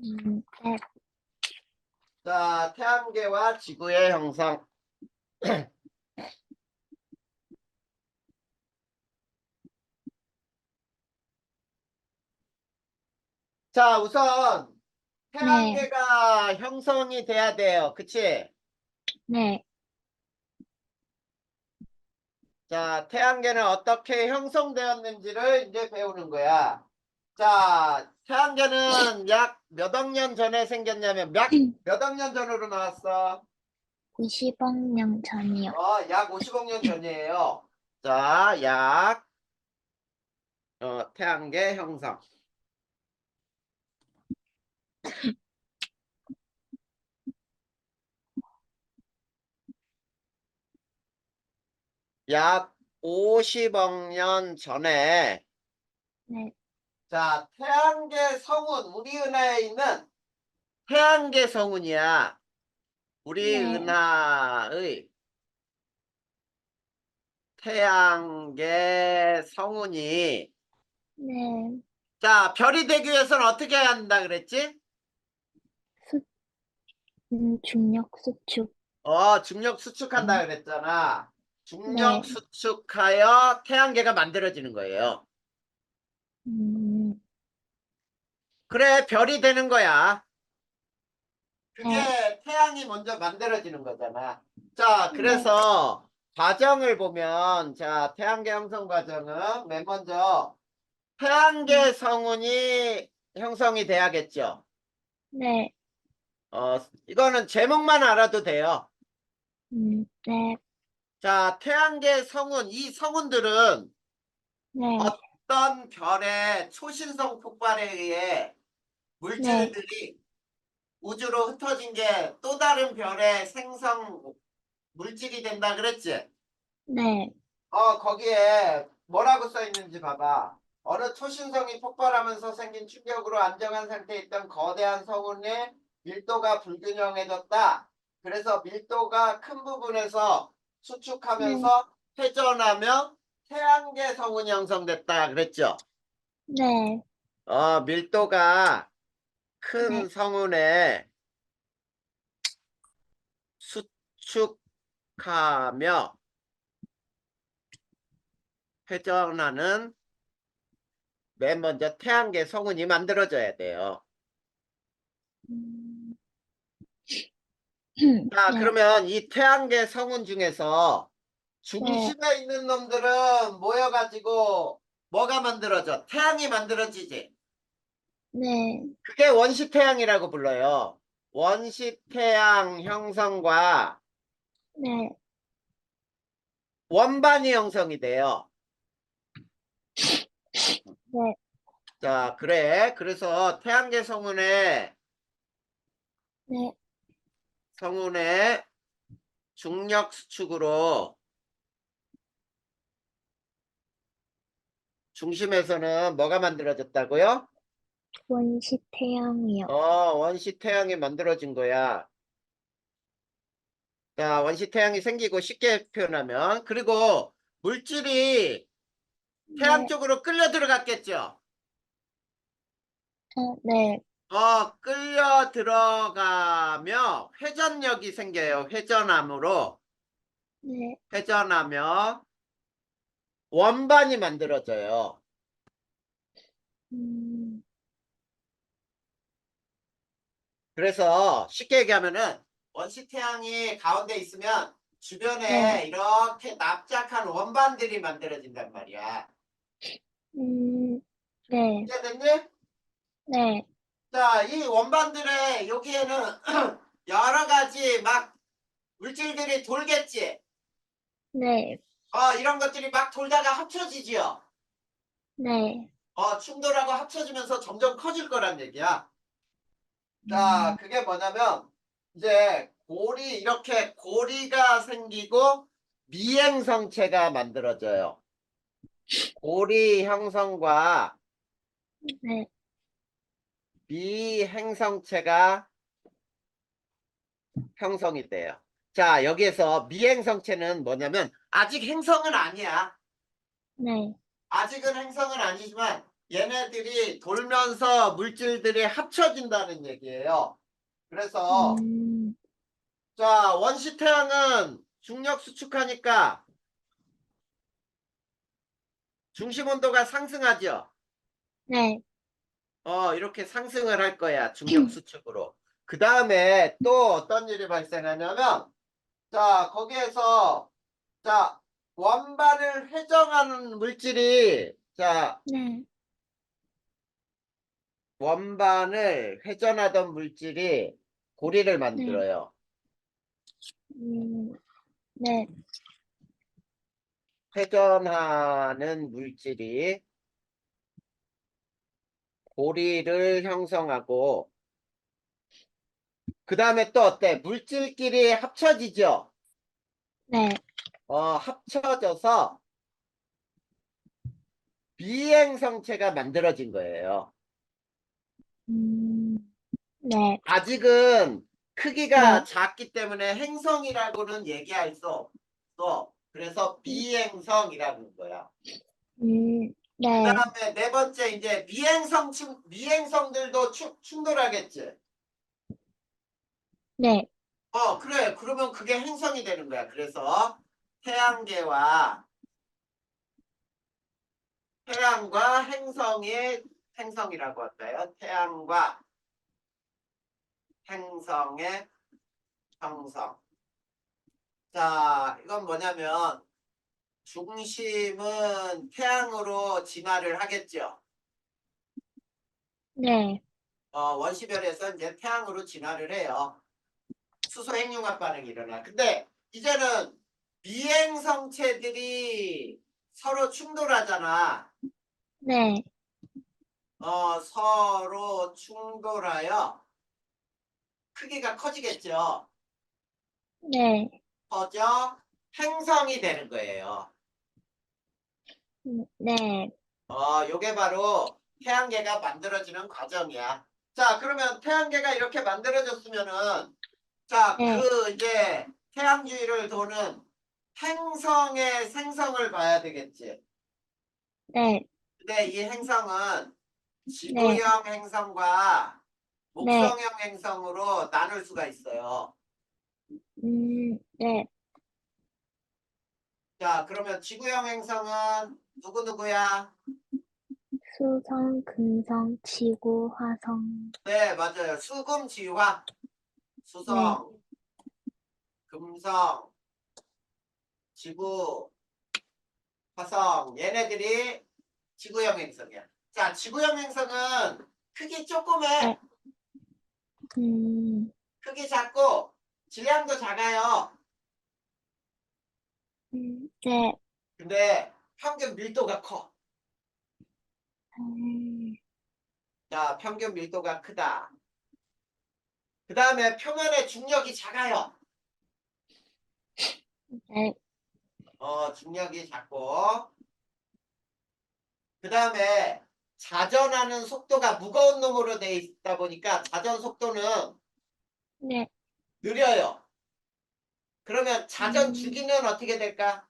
네. 자, 태양계와 지구의 형성. 자, 우선 네. 태양계가 형성이 돼야 돼요. 그치? 네. 자, 태양계는 어떻게 형성되었는지를 이제 배우는 거야. 자, 태양계는 약 몇 억 년 전에 생겼냐면 몇 억 년 전으로 나왔어? 90억 년 전이요. 약 50억 년 전이에요. 자, 약 태양계 형성. 약 50억 년 전에 네. 자, 태양계 성운, 우리 은하에 있는 태양계 성운이야. 우리 네. 은하의 태양계 성운이 네. 자, 별이 되기 위해서는 어떻게 해야 한다 그랬지? 수, 중력 수축. 중력 수축한다 그랬잖아. 중력 네. 수축하여 태양계가 만들어지는 거예요. 음, 그래, 별이 되는 거야. 네. 그게 태양이 먼저 만들어지는 거잖아. 자, 네. 그래서 과정을 보면 자, 태양계 형성 과정은 맨 먼저 태양계 성운이 형성이 돼야겠죠. 네. 이거는 제목만 알아도 돼요. 네. 자, 태양계 성운, 이 성운들은 네. 어떤 별의 초신성 폭발에 의해 네. 물질들이 우주로 흩어진 게 또 다른 별의 생성 물질이 된다 그랬지? 네. 거기에 뭐라고 써 있는지 봐봐. 어느 초신성이 폭발하면서 생긴 충격으로 안정한 상태에 있던 거대한 성운의 밀도가 불균형해졌다. 그래서 밀도가 큰 부분에서 네. 수축하면서 회전하며 태양계 성운이 형성됐다 그랬죠. 네. 밀도가 큰 네. 성운에 수축하며 회전하는 맨 먼저 태양계 성운이 만들어져야 돼요. 음, 자, 네. 그러면 이 태양계 성운 중에서 네. 중심에 있는 놈들은 모여가지고 뭐가 만들어져? 태양이 만들어지지. 네. 그게 원시태양이라고 불러요. 원시태양 형성과 네. 원반이 형성이 돼요. 네. 자, 그래. 그래서 태양계 네. 성운의 중력 수축으로 중심에서는 뭐가 만들어졌다고요? 원시 태양이요. 원시태양이 만들어진 거야. 자, 원시태양이 생기고 쉽게 표현하면 그리고 물질이 태양 네. 쪽으로 끌려 들어갔겠죠. 네. 끌려 들어가며 회전력이 생겨요. 회전함으로 네. 회전하며 원반이 만들어져요. 음, 그래서 쉽게 얘기하면은 원시태양이 가운데 있으면 네. 주변에 이렇게 납작한 원반들이 만들어진단 말이야. 네. 이해됐니? 네. 자, 이 원반들의 여기에는 여러 가지 막 물질들이 돌겠지. 네. 이런 것들이 막 돌다가 합쳐지지요. 네. 충돌하고 합쳐지면서 점점 커질 거란 얘기야. 자, 음, 그게 뭐냐면 이제 이렇게 고리가 생기고 미행성체가 만들어져요. 고리 형성과 네. 미행성체가 형성이 돼요. 자, 여기에서 미행성체는 뭐냐면 아직 행성은 아니야. 네. 아직은 행성은 아니지만 얘네들이 돌면서 물질들이 합쳐진다는 얘기예요. 그래서 자, 원시 태양은 중력 수축하니까 중심 온도가 상승하죠. 네, 이렇게 상승을 할 거야. 중력 수축으로. 그 다음에 또 어떤 일이 발생하냐면 자, 거기에서 자, 원반을 회전하는 물질이 자, 네, 원반을 회전하던 물질이 고리를 네, 만들어요. 네, 회전하는 물질이 고리를 형성하고 그 다음에 또 어때? 물질끼리 합쳐지죠? 네, 합쳐져서 비행성체가 만들어진 거예요. 네, 아직은 크기가 네, 작기 때문에 행성이라고는 얘기할 수 없어. 그래서 비행성이라는 거야. 그 네, 다음에 네 번째 이제 미행성들도 충돌하겠지. 네, 그래. 그러면 그게 행성이 되는 거야. 그래서 태양계와 태양과 행성의 행성이라고 할까요? 태양과 행성의 형성. 자, 이건 뭐냐면 중심은 태양으로 진화를 하겠죠. 네, 원시별에서 이제 태양으로 진화를 해요. 수소 핵융합 반응이 일어나. 근데 이제는 비행성체들이 서로 충돌하잖아. 네, 서로 충돌하여 크기가 커지겠죠. 네, 커져 행성이 되는 거예요. 네, 요게 바로 태양계가 만들어지는 과정이야. 자, 그러면 태양계가 이렇게 만들어졌으면은 자, 네, 이제 태양 주위를 도는 행성의 생성을 봐야 되겠지. 네, 근데 이 행성은 네, 지구형 행성과 네, 목성형 행성으로 나눌 수가 있어요. 네, 자, 그러면 지구형 행성은 누구누구야? 수성, 금성, 지구, 화성, 네, 맞아요. 수금, 지화, 네, 수성, 금성, 지구, 화성. 얘네들이 지구형 행성이야. 자, 지구형 행성은 크기 조그매. 네, 크기 작고 질량도 작아요. 네, 근데 평균 밀도가 커. 음, 자, 평균 밀도가 크다. 그 다음에 표면의 중력이 작아요. 네, 중력이 작고. 그 다음에 자전하는 속도가 무거운 놈으로 돼 있다 보니까 자전 속도는 네, 느려요. 그러면 자전 음, 주기는 어떻게 될까?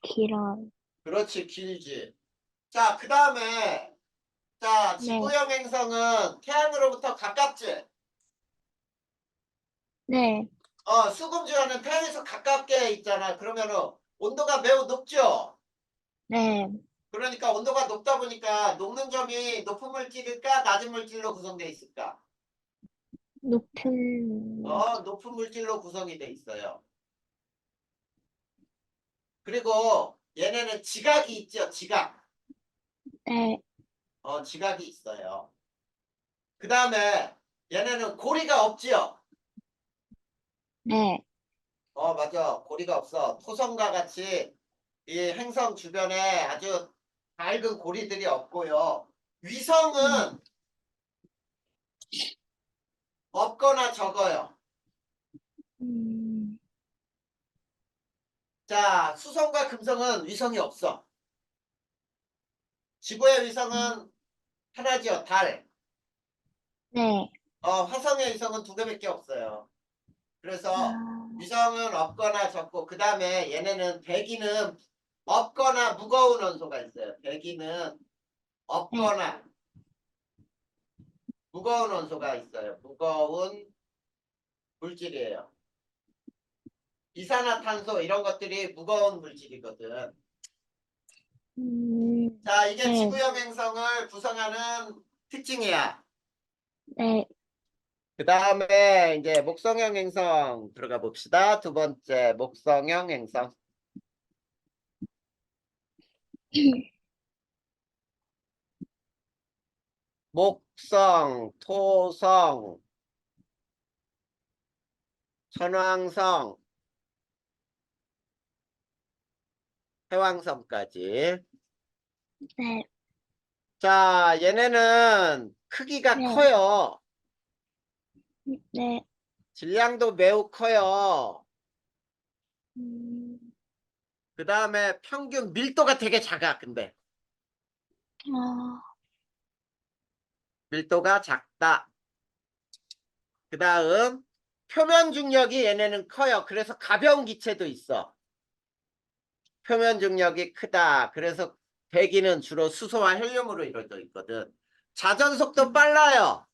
길어요. 그렇지, 길지. 자, 그 다음에 자, 네, 지구형 행성은 태양으로부터 가깝지. 네, 수금주와는 태양에서 가깝게 있잖아. 그러면은 온도가 매우 높죠. 네, 그러니까 온도가 높다 보니까 녹는 점이 높은 물질일까, 낮은 물질로 구성돼 있을까? 높은, 높은 물질로 구성이 돼 있어요. 그리고 얘네는 지각이 있죠. 지각. 네, 지각이 있어요. 그 다음에 얘네는 고리가 없지요. 네, 맞아. 고리가 없어. 토성과 같이 이 행성 주변에 아주 밝은 고리들이 없고요. 네, 위성은 없거나 적어요. 음, 자, 수성과 금성은 위성이 없어. 지구의 위성은 하나죠. 달. 네, 화성의 위성은 두 개밖에 없어요. 그래서 아, 위성은 없거나 적고 그 다음에 얘네는 대기는 없거나 무거운 원소가 있어요. 배기는 네, 없거나 무거운 원소가 있어요. 무거운 물질이에요. 이산화탄소 이런 것들이 무거운 물질이거든. 자, 이게 네, 지구형 행성을 구성하는 특징이야. 네, 그 다음에 이제 목성형 행성 들어가 봅시다. 두 번째 목성형 행성. 목성, 토성, 천왕성, 해왕성까지. 네, 자, 얘네는 크기가 네, 커요. 네, 질량도 매우 커요. 음, 그 다음에 평균 밀도가 되게 작아, 근데. 어, 밀도가 작다. 그 다음, 표면 중력이 얘네는 커요. 그래서 가벼운 기체도 있어. 표면 중력이 크다. 그래서 대기는 주로 수소와 헬륨으로 이루어져 있거든. 자전 속도 빨라요.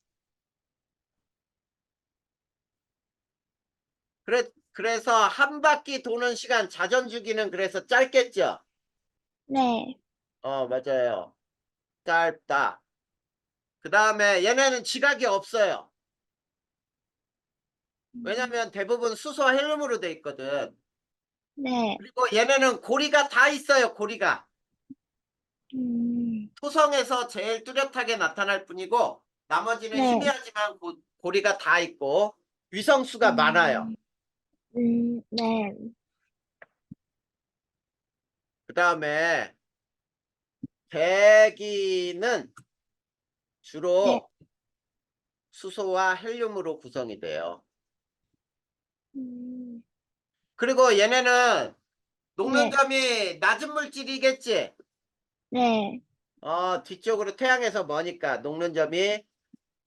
그래서 한 바퀴 도는 시간, 자전 주기는 그래서 짧겠죠? 네, 맞아요. 짧다. 그 다음에 얘네는 지각이 없어요. 왜냐면 대부분 수소와 헬륨으로 돼 있거든. 네, 그리고 얘네는 고리가 다 있어요, 고리가. 토성에서 제일 뚜렷하게 나타날 뿐이고, 나머지는 네, 희미하지만 고리가 다 있고, 위성수가 많아요. 음, 네, 그 다음에 대기는 네, 주로 수소와 헬륨으로 구성이 돼요. 음, 그리고 얘네는 녹는 네, 점이 낮은 물질이겠지? 네, 뒤쪽으로 태양에서 머니까 녹는 점이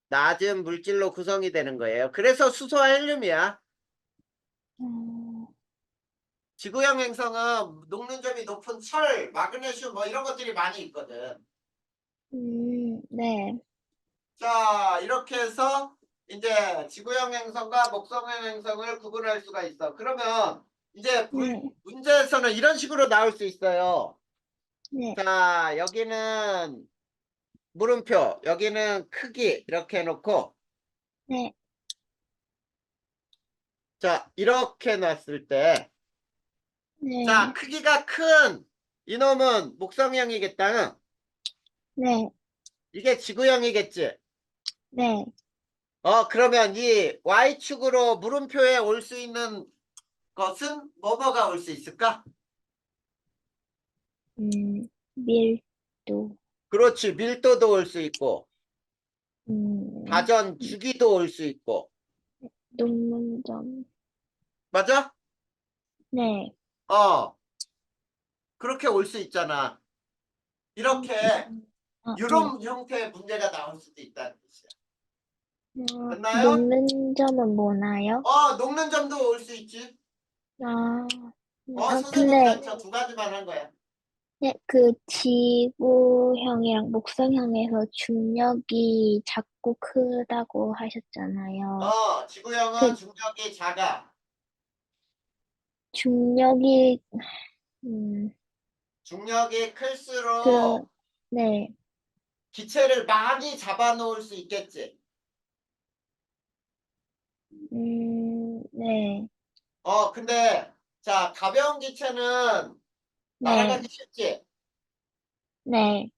낮은 물질로 구성이 되는 거예요. 그래서 수소와 헬륨이야. 어, 지구형 행성은 녹는 점이 높은 철, 마그네슘 뭐 이런 것들이 많이 있거든. 네, 자, 이렇게 해서 이제 지구형 행성과 목성형 행성을 구분할 수가 있어. 그러면 이제 네, 문제에서는 이런 식으로 나올 수 있어요. 네, 자, 여기는 물음표, 여기는 크기 이렇게 해놓고 네, 자, 이렇게 놨을 때 자, 네, 크기가 큰 이놈은 목성형이겠다. 네, 이게 지구형이겠지. 네, 그러면 이 Y축으로 물음표에 올 수 있는 것은 뭐가 올 수 있을까? 밀도, 그렇지. 밀도도 올 수 있고, 음, 자전 주기도 올 수 있고. 녹는 점, 맞아? 네, 어, 그렇게 올 수 있잖아. 이렇게 네, 이런 형태의 문제가 나올 수도 있다는 뜻이야. 됐나요? 녹는 점은 뭐나요? 녹는 점도 올 수 있지. 아, 선생님 근데, 가르쳐 두 가지만 한 거야. 네, 그 지구형이랑 목성형에서 중력이 작고 크다고 하셨잖아요. 지구형은 그 중력이 작아. 중력이, 음, 중력이 그, 클수록 네, 기체를 많이 잡아놓을 수 있겠지. 네, 근데 자, 가벼운 기체는 네, 날아가기 쉽지. 네,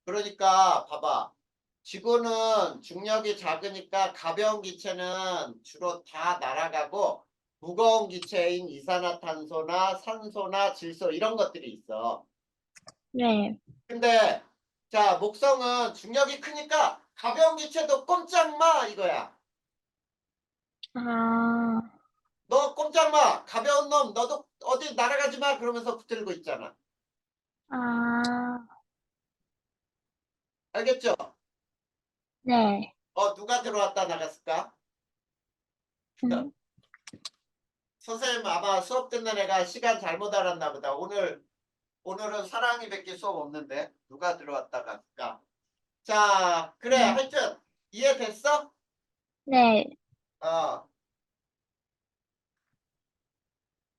그러니까 봐봐. 지구는 중력이 작으니까 가벼운 기체는 주로 다 날아가고 무거운 기체인 이산화탄소나 산소나 질소 이런 것들이 있어. 네, 근데 자, 목성은 중력이 크니까 가벼운 기체도 꼼짝 마 이거야. 아, 너 꼼짝 마. 가벼운 놈 너도 어디 날아가지 마 그러면서 붙들고 있잖아. 아, 알겠죠? 네, 누가 들어왔다 나갔을까? 음, 선생님 아마 수업 듣는 애가 시간 잘못 알았나 보다. 오늘 오늘은 사랑이밖에 수업 없는데 누가 들어왔다가 야. 자, 그래. 네. 하여튼 이해됐어? 네. 어.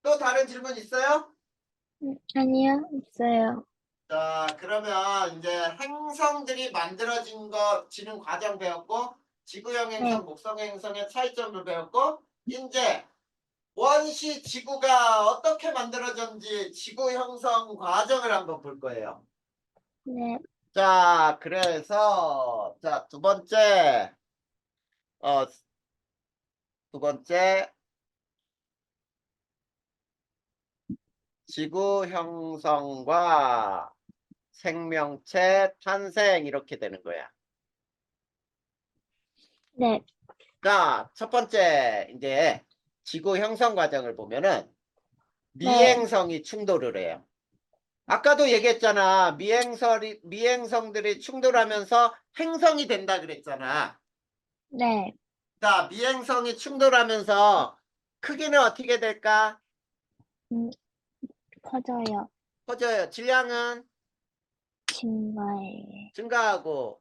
또 다른 질문 있어요? 아니요, 없어요. 자, 그러면 이제 행성들이 지는 과정 배웠고, 지구형 네. 행성, 목성 행성의 차이점을 배웠고, 이제 원시 지구가 어떻게 만들어졌는지 지구 형성 과정을 한번 볼 거예요. 네. 자, 그래서 자, 어, 두 번째 지구 형성과 생명체 탄생 이렇게 되는 거야. 네. 자, 첫 번째 이제 지구 형성 과정을 보면은 네. 미행성이 충돌을 해요. 아까도 얘기했잖아. 미행성들이 충돌하면서 행성이 된다 그랬잖아. 네. 자, 미행성이 충돌하면서 크기는 어떻게 될까? 음, 커져요. 커져요. 질량은 증가해. 증가하고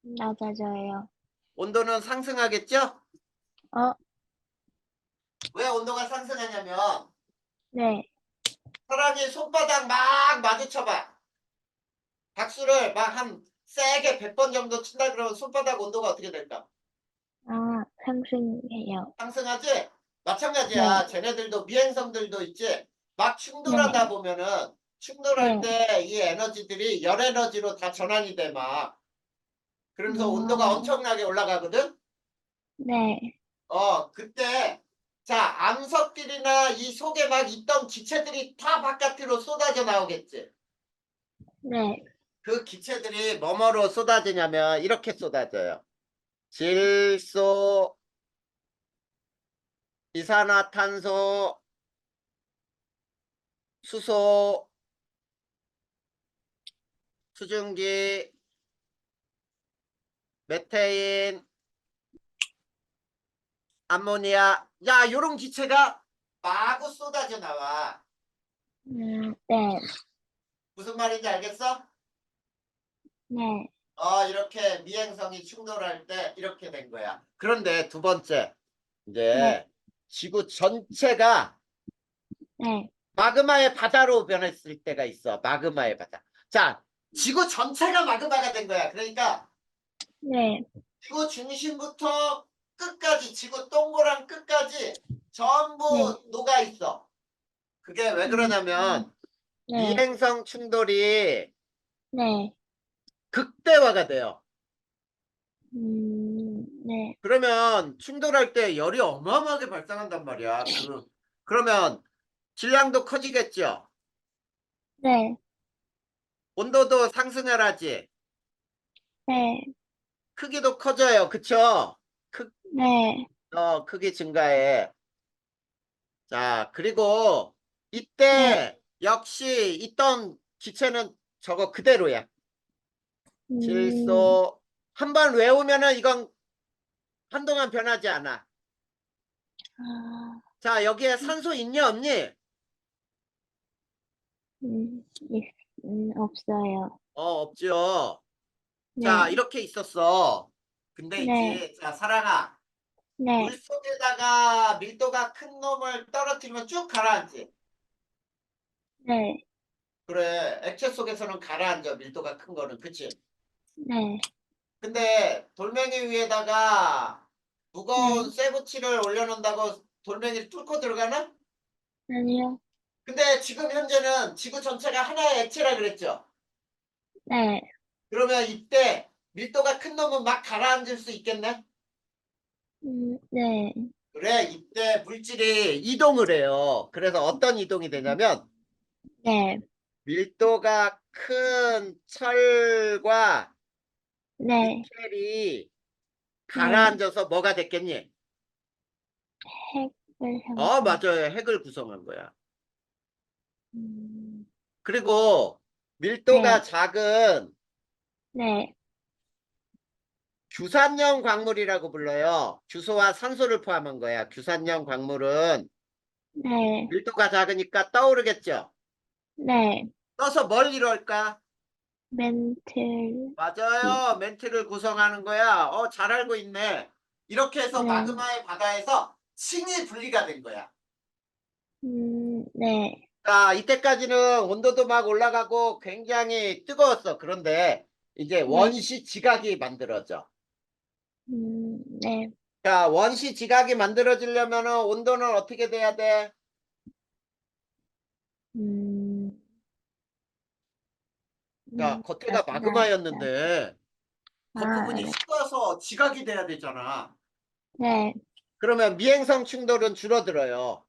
낮아져요. 온도는 상승하겠죠? 어, 왜 온도가 상승하냐면 네. 사람이 손바닥 막 마주쳐봐. 박수를 막 한 세게 100번 정도 친다 그러면 손바닥 온도가 어떻게 될까? 아, 상승해요. 상승하지? 네. 마찬가지야. 쟤네들도 미행성들도 있지. 막 네. 충돌하다 보면은 충돌할 네. 때 이 에너지들이 열 에너지로 다 전환이 돼 막. 그러면서 온도가 아, 엄청나게 올라가거든. 네. 그때 자 암석들이나 이 속에 막 있던 기체들이 다 바깥으로 쏟아져 나오겠지. 네. 그 기체들이 뭐뭐로 쏟아지냐면 이렇게 쏟아져요. 질소, 이산화탄소, 수소, 수증기, 메테인, 암모니아. 야, 요런 기체가 마구 쏟아져 나와. 네. 무슨 말인지 알겠어? 네. 이렇게 미행성이 충돌할 때 이렇게 된 거야. 그런데 두 번째, 네. 이제 지구 전체가 네. 마그마의 바다로 변했을 때가 있어. 마그마의 바다. 자, 지구 전체가 마그마가 된 거야. 그러니까 네. 지구 중심부터 끝까지, 지구 동그란 끝까지 네. 전부 녹아 있어. 그게 왜 음, 그러냐면 네. 미행성 충돌이 네. 극대화가 돼요. 네. 그러면 충돌할 때 열이 어마어마하게 발생한단 말이야. 그러면 질량도 커지겠죠. 네. 온도도 상승하라지. 네. 크기도 커져요. 그쵸? 크, 네. 크기 증가해. 자, 그리고 네. 이때 역시 있던 기체는 저거 그대로야. 음, 질소. 한 번 외우면은 이건 한동안 변하지 않아. 아, 자, 여기에 산소 있니 없니? 있, 없어요. 없죠. 자, 네. 이렇게 있었어. 근데 네. 있지. 자, 사랑아. 네. 물속에다가 밀도가 큰 놈을 떨어뜨리면 쭉 가라앉지. 네. 그래. 액체 속에서는 가라앉아. 밀도가 큰 거는. 그치? 네. 근데 돌멩이 위에다가 무거운 네. 쇠붙이를 올려놓는다고 돌멩이를 뚫고 들어가나? 아니요. 근데 지금 현재는 지구 전체가 하나의 액체라 그랬죠. 네. 그러면 이때 밀도가 큰 놈은 막 가라앉을 수 있겠네? 네. 그래, 이때 물질이 이동을 해요. 그래서 어떤 이동이 되냐면 네. 밀도가 큰 철과 네. 니켈이 네. 가라앉아서 뭐가 됐겠니? 핵을 형성. 맞아요. 핵을 구성한 거야. 음, 그리고 밀도가 네. 작은 네. 규산형 광물이라고 불러요. 규소와 산소를 포함한 거야. 규산형 광물은 네. 밀도가 작으니까 떠오르겠죠. 네. 떠서 뭘 이룰까? 멘틀. 맞아요. 멘트를 구성하는 거야. 잘 알고 있네. 이렇게 해서 네. 마그마의 바다에서 층이 분리가 된 거야. 네. 자, 이때까지는 온도도 막 올라가고 굉장히 뜨거웠어. 그런데 이제 네. 원시 지각이 만들어져. 네. 자, 원시 지각이 만들어지려면 온도는 어떻게 돼야 돼? 음, 자, 겉에가 따뜻한. 마그마였는데 아, 겉부분이 네. 식어서 지각이 돼야 되잖아. 네. 그러면 미행성 충돌은 줄어들어요.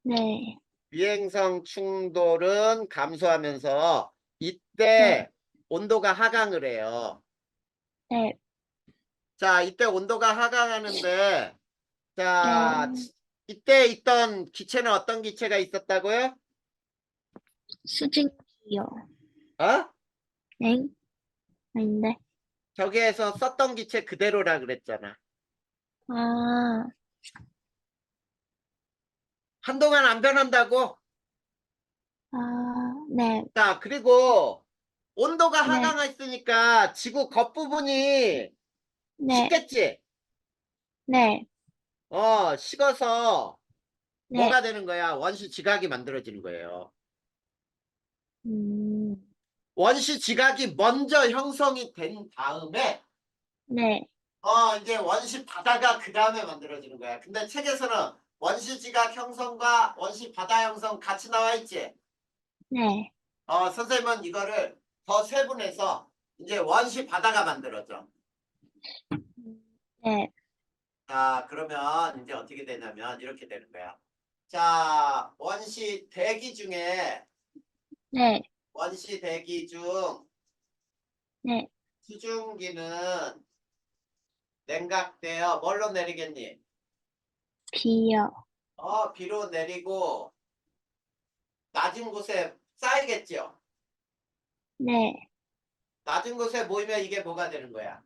네. 미행성 충돌은 감소하면서 네. 이때 온도가 하강을 해요. 네. 자, 이때 온도가 하강하는데 자, 네. 이때 있던 기체는 어떤 기체가 있었다고요? 수증기요. 어? 네. 아닌데. 저기에서 썼던 기체 그대로라 그랬잖아. 아, 한동안 안 변한다고? 아, 네. 자, 그리고 온도가 네. 하강했으니까 지구 겉부분이 네. 식겠지? 네. 식어서 네. 뭐가 되는 거야? 원시 지각이 만들어지는 거예요. 음, 원시 지각이 먼저 형성이 된 다음에 네. 이제 원시 바다가 그 다음에 만들어지는 거야. 근데 책에서는 원시 지각 형성과 원시 바다 형성 같이 나와 있지? 네. 선생님은 이거를 더 세분해서 이제 원시 바다가 만들어져. 네. 자, 그러면 이제 어떻게 되냐면 이렇게 되는 거야. 자, 네. 원시 대기 중 네. 수증기는 냉각되어 뭘로 내리겠니? 비요. 비로 내리고 낮은 곳에 쌓이겠죠. 네. 낮은 곳에 모이면 이게 뭐가 되는 거야?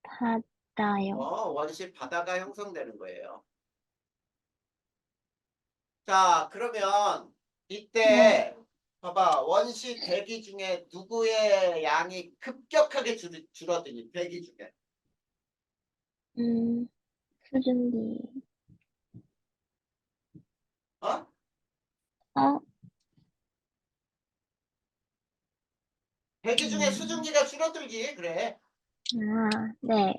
바다요. 원시 바다가 형성되는 거예요. 자, 그러면 네. 이때 봐봐. 원시 대기 중에 누구의 양이 급격하게 줄어드니? 대기 중에. 음, 수증기. 어? 어? 대기 중에 음, 수증기가 줄어들기 그래. 아, 네.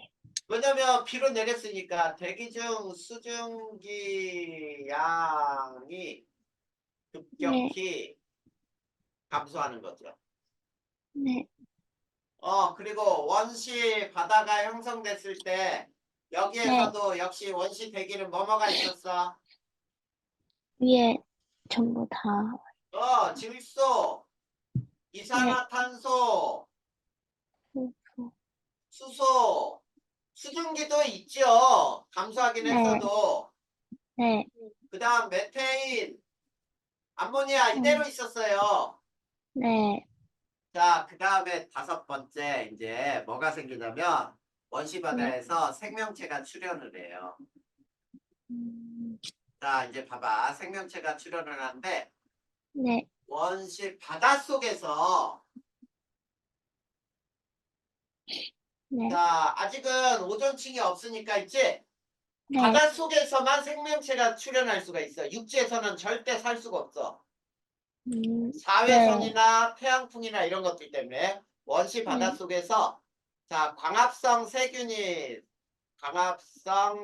왜냐면 비로 내렸으니까 대기 중 수증기 양이 네. 급격히 감소하는 거죠. 네. 그리고 원시 바다가 형성됐을 때 네. 여기에서도 역시 원시 대기는 뭐뭐가 있었어? 위에 전부 다. 질소, 네. 이산화탄소, 후, 수소, 수증기도 있죠. 감소하긴 네. 했어도. 네. 그 다음 메테인, 암모니아 이대로 음, 있었어요. 네. 자, 그 다음에 다섯 번째 이제 뭐가 생기냐면 원시 네. 바다에서 생명체가 출현을 해요. 음, 자, 이제 봐봐. 생명체가 출현을 하는데 네. 원시 바닷속에서 네. 자, 아직은 오존층이 없으니까 있지? 네. 바닷속에서만 생명체가 출현할 수가 있어. 육지에서는 절대 살 수가 없어. 네. 사회성이나 태양풍이나 이런 것들 때문에 원시 네. 바닷속에서 자, 광합성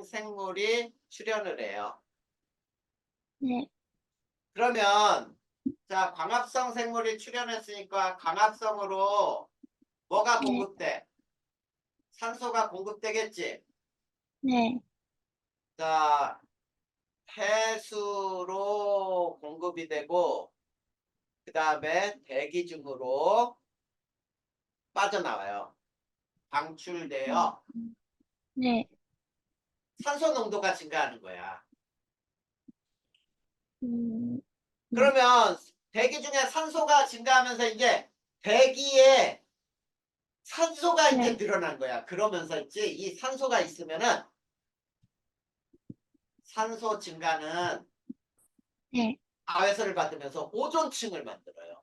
생물이 출현을 해요. 네. 그러면 자, 광합성 생물이 출현했으니까 광합성으로 뭐가 네. 공급돼? 산소가 공급되겠지? 네. 자, 해수로 공급이 되고 그 다음에 대기 중으로 빠져나와요. 음, 방출되어 네. 산소 농도가 증가하는 거야. 음, 네. 그러면 대기 중에 산소가 증가하면서 이제 대기에 산소가 이제 네. 늘어난 거야. 그러면서 있지. 이 산소가 있으면은 산소 증가는 네. 자외선을 받으면서 오존층을 만들어요.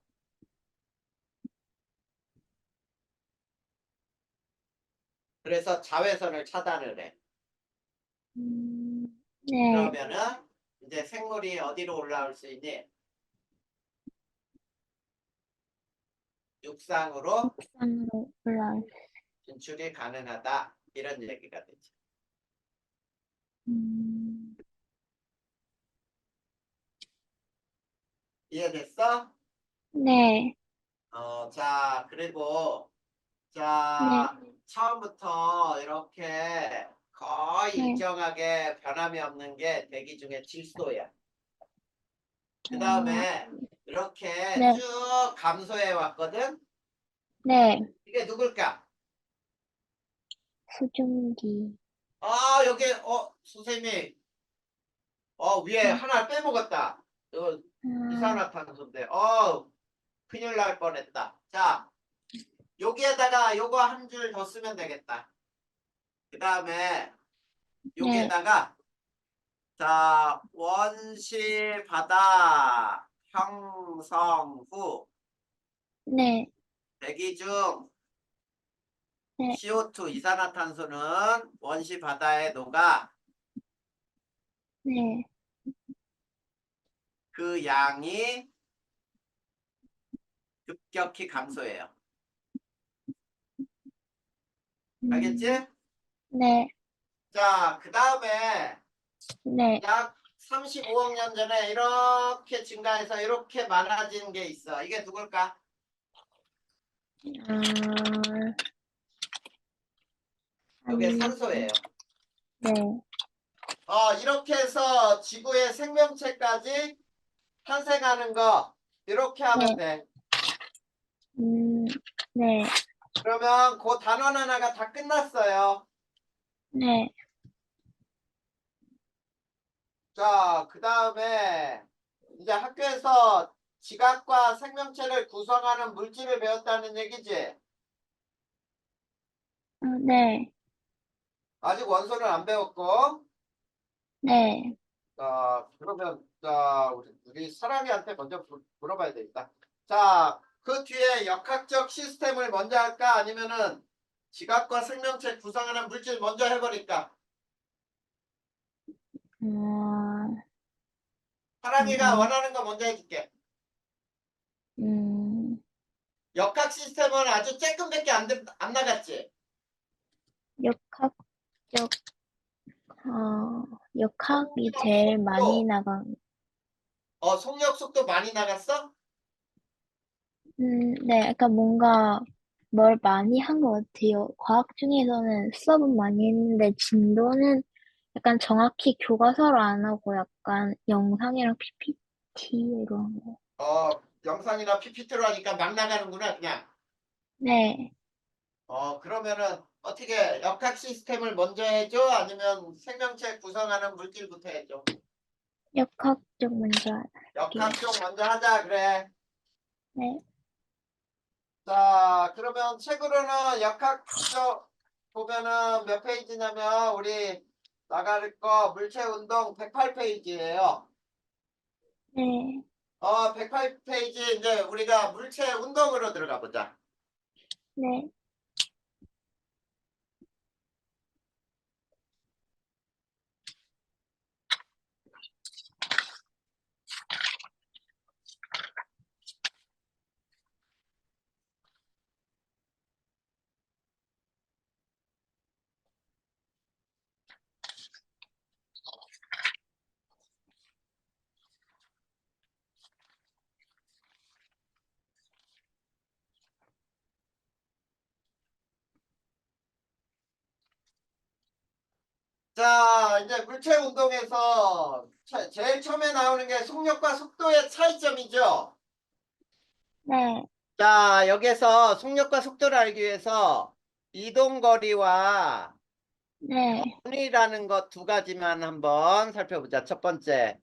그래서 자외선을 차단을 해. 네. 그러면은 이제 생물이 어디로 올라올 수 있니? 육상으로 옥상으로 올라올 진출이 가능하다. 이런 얘기가 되죠. 음, 이해됐어? 네. 자, 그리고 네. 자, 처음부터 이렇게 거의 네. 일정하게 변함이 없는 게 대기 중에 질소야. 그 아, 다음에 이렇게 네. 쭉 감소해 왔거든? 네. 이게 누굴까? 수증기. 여기, 선생님이, 위에 네. 하나 빼먹었다. 이거 아, 이산화탄소인데, 큰일 날 뻔했다. 자, 여기에다가 요거 한 줄 더 쓰면 되겠다. 그 다음에 네. 여기에다가 자, 원시 바다 형성 후 네. 대기 중 네. CO2 이산화탄소는 원시 바다에 녹아 네. 그 양이 급격히 감소해요. 알겠지? 네. 자, 그 다음에 네. 약 35억 년 전에 이렇게 증가해서 이렇게 많아진 게 있어. 이게 누굴까? 아, 이게 산, 산소예요. 네. 이렇게 해서 지구의 생명체까지 탄생하는 거 이렇게 하면 네. 돼. 네. 그러면 그 단원 하나가 다 끝났어요. 네. 자, 그 다음에 이제 학교에서 지각과 생명체를 구성하는 물질을 배웠다는 얘기지? 네. 아직 원소는 안 배웠고. 네. 자, 그러면 자, 우리 사랑이한테 먼저 물어봐야 되겠다. 자, 그 뒤에 역학적 시스템을 먼저 할까? 아니면은 지각과 생명체 구성하는 물질 먼저 해버릴까? 어, 사랑이가 음, 원하는 거 먼저 해줄게. 음, 역학 시스템은 아주 쬐끔밖에 안 나갔지? 역학적, 역학이 속력 제일 많이 속도, 나간, 속력 속도 많이 나갔어? 네. 약간 뭔가 뭘 많이 한 것 같아요. 과학 중에서는 수업은 많이 했는데 진도는 약간 정확히 교과서로 안 하고 약간 영상이랑 PPT로 한 거. 영상이나 PPT로 하니까 막 나가는구나, 그냥. 네. 그러면은 어떻게 역학 시스템을 먼저 해줘? 아니면 생명체 구성하는 물질부터 해줘? 역학적 먼저 할게요. 역학 쪽 먼저 하자, 그래. 네. 자, 그러면 책으로는 역학 쪽 보면은 몇 페이지냐면 우리 나갈 거 물체 운동 108페이지예요. 네. 108페이지 이제 우리가 물체 운동으로 들어가 보자. 네. 자, 이제 물체 운동에서 제일 처음에 나오는 게 속력과 속도의 차이점이죠. 네. 자, 여기서 속력과 속도를 알기 위해서 이동거리와 네. 편이라는 것 두 가지만 한번 살펴보자. 첫 번째, 네.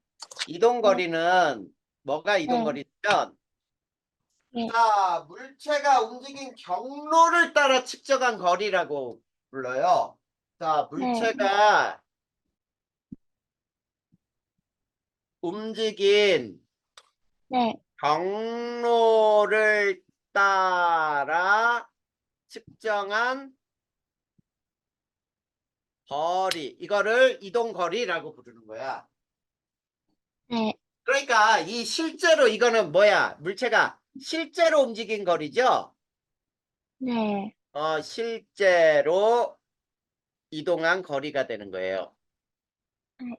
이동거리는 뭐가 네. 이동거리냐면 네. 자, 물체가 움직인 경로를 따라 측정한 거리라고 불러요. 자, 네. 물체가 움직인 네, 경로를 따라 측정한 거리, 이거를 이동거리라고 부르는 거야. 네, 그러니까 이 실제로 이거는 뭐야? 물체가 실제로 움직인 거리죠? 네, 실제로 이동한 거리가 되는 거예요. 네,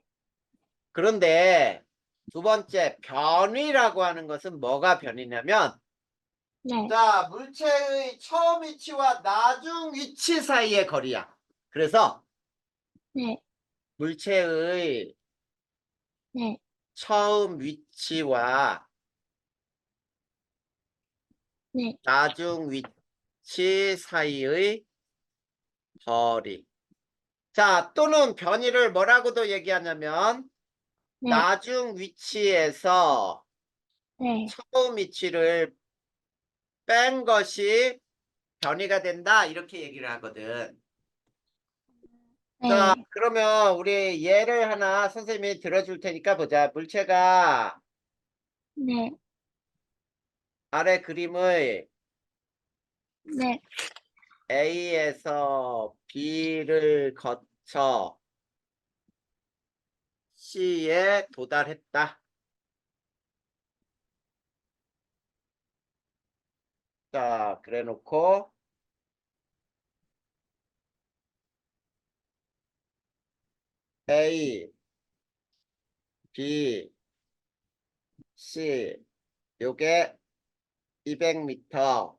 그런데 두 번째 변위라고 하는 것은 뭐가 변이냐면 네, 자, 물체의 처음 위치와 나중 위치 사이의 거리야. 그래서 네, 물체의 네, 처음 위치와 네, 나중 위치 사이의 거리. 자, 또는 변이를 뭐라고도 얘기하냐면 네, 나중 위치에서 네, 처음 위치를 뺀 것이 변이가 된다. 이렇게 얘기를 하거든. 자, 네, 그러면 우리 예를 하나 선생님이 들어줄 테니까 보자. 물체가 네, 아래 그림의 네, A에서 B를 거쳐 C에 도달했다. 자, 그래 놓고 A, B, C 요게 200m,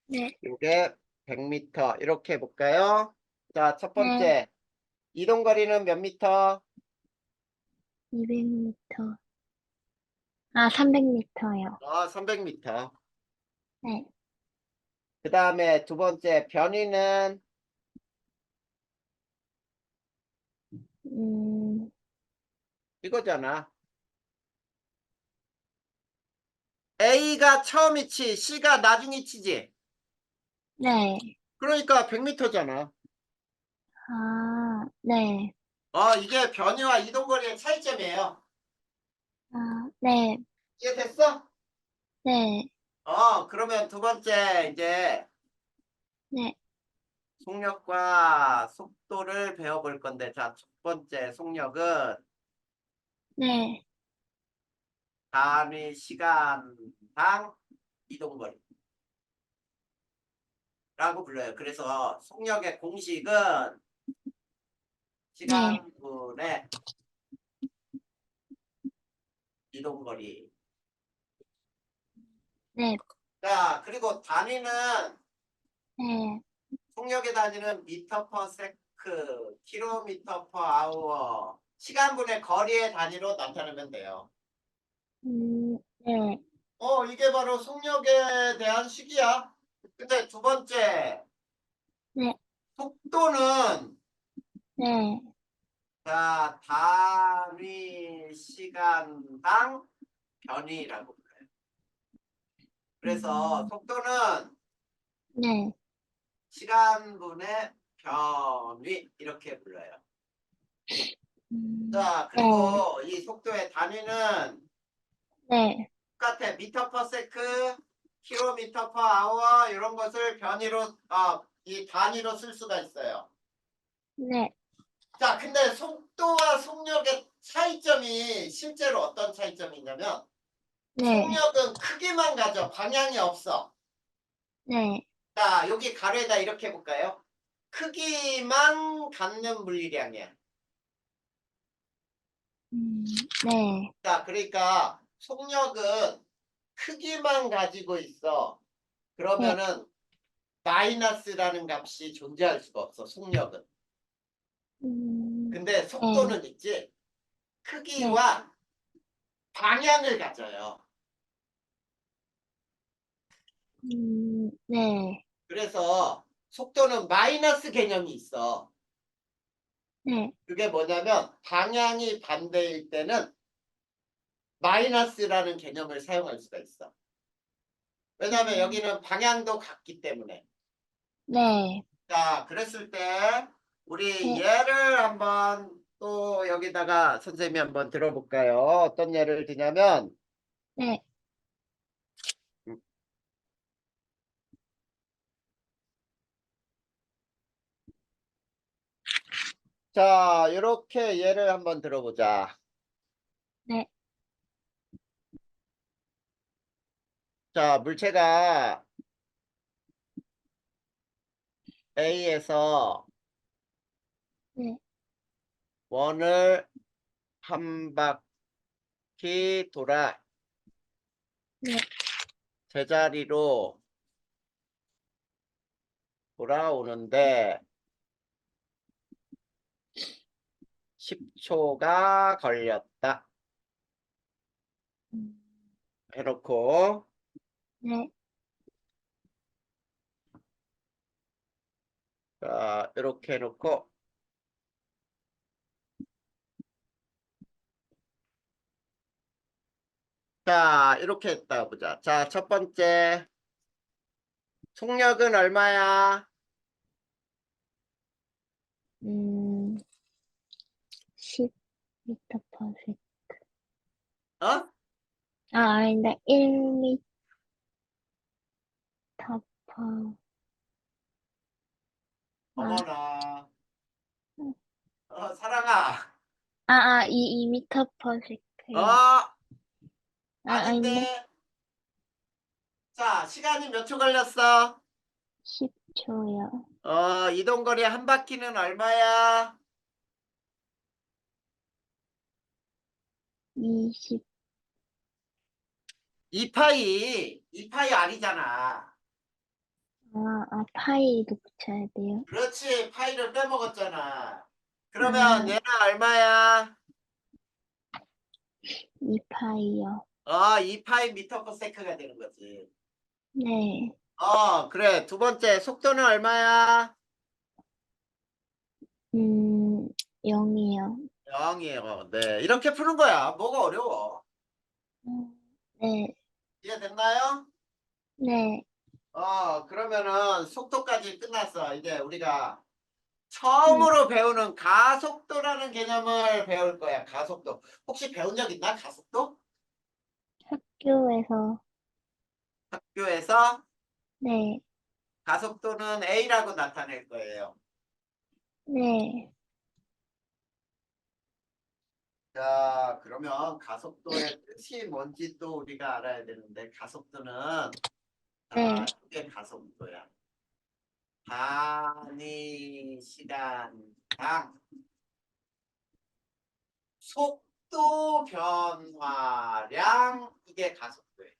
네, 요게 100m 이렇게 해볼까요? 자, 첫 네, 번째 이동거리는 몇 미터? 200m. 아, 300m요. 300m. 네, 그 다음에 두 번째 변이는 음, 이거잖아. A가 처음 위치, C가 나중 위치지. 네, 그러니까 100m잖아. 아, 네, 이게 변이와 이동거리의 차이점이에요. 아, 네, 이해됐어? 네, 그러면 두 번째 이제 네, 속력과 속도를 배워볼 건데, 자, 첫 번째 속력은 네, 단위 시간당 이동거리라고 불러요. 그래서 속력의 공식은 네, 시간분의 이동거리. 네, 자, 그리고 단위는 네, 속력의 단위는 미터 퍼 세크, 킬로미터 퍼 아워, 시간분의 거리의 단위로 나타내면 돼요. 네, 이게 바로 속력에 대한 식이야. 근데 두 번째, 네, 속도는 네, 자, 단위 시간당 변이라고 불러요. 그래서 속도는 네, 시간분의 변위 이렇게 불러요. 자, 네, 그리고 이 속도의 단위는 네, 똑같아. 미터 퍼 세크, 킬로미터 퍼 아워 이런 것을 변이로 이 단위로 쓸 수가 있어요. 네, 자, 근데 속도와 속력의 차이점이 실제로 어떤 차이점이 있냐면 네, 속력은 크기만 가져 방향이 없어. 네, 자, 여기 가로에다 이렇게 해볼까요? 크기만 갖는 물리량이야. 음, 네, 자, 그러니까 속력은 크기만 가지고 있어. 네, 그러면은 마이너스라는 값이 존재할 수가 없어, 속력은. 근데 네, 속도는 있지. 네, 크기와 방향을 가져요. 네, 그래서 속도는 마이너스 개념이 있어. 네, 그게 뭐냐면 방향이 반대일 때는 마이너스라는 개념을 사용할 수가 있어. 왜냐하면 여기는 방향도 같기 때문에. 네, 자, 그랬을 때 우리 네, 예를 한번 또 여기다가 선생님이 한번 들어볼까요? 어떤 예를 드냐면 네, 자, 이렇게 예를 한번 들어보자. 네, 자, 물체가 A에서 네, 원을 한 바퀴 돌아 네, 제자리로 돌아오는데 10초가 걸렸다. 음, 해놓고 네, 자, 이렇게 해놓고 자, 이렇게 했다 보자. 자, 첫 번째 속력은 얼마야? 10m per s 어? 아닌데, 1m per, 어머나. 음. 사랑아. 2m per sec요. 어, 아닌데, 아닌데. 자, 시간이 몇 초 걸렸어? 10초요. 이동거리 한 바퀴는 얼마야? 20, 2파이 아니잖아. 파이도 붙여야 돼요. 그렇지, 파이를 빼먹었잖아. 그러면 아, 얘는 얼마야? 2파이요. 2파이 미터 퍼 세크가 되는 거지. 네, 그래. 두 번째, 속도는 얼마야? 0이요. 0이에요. 네, 이렇게 푸는 거야. 뭐가 어려워? 네, 이해됐나요? 네, 그러면은 속도까지 끝났어. 이제 우리가 네. 처음으로 배우는 가속도라는 개념을 배울 거야. 가속도. 혹시 배운 적 있나? 가속도? 학교에서, 학교에서 네, 가속도는 A라고 나타낼 거예요. 네, 자, 그러면 가속도의 뜻이 뭔지 또 우리가 알아야 되는데, 가속도는, 네, 이게 가속도야. 단위 시간당 속도 변화량, 이게 가속도예요.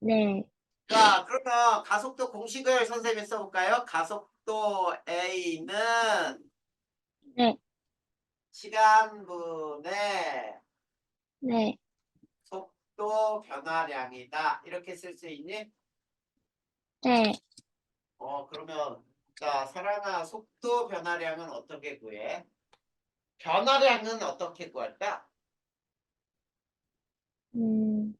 네, 자, 그러면 가속도 공식을 선생님이 써볼까요? 가속도 A는 네, 시간분의 네. 속도 변화량이다. 이렇게 쓸 수 있니? 네, 그러면 자, 사랑아, 속도 변화량은 어떻게 구해? 변화량은 어떻게 구할까? 음,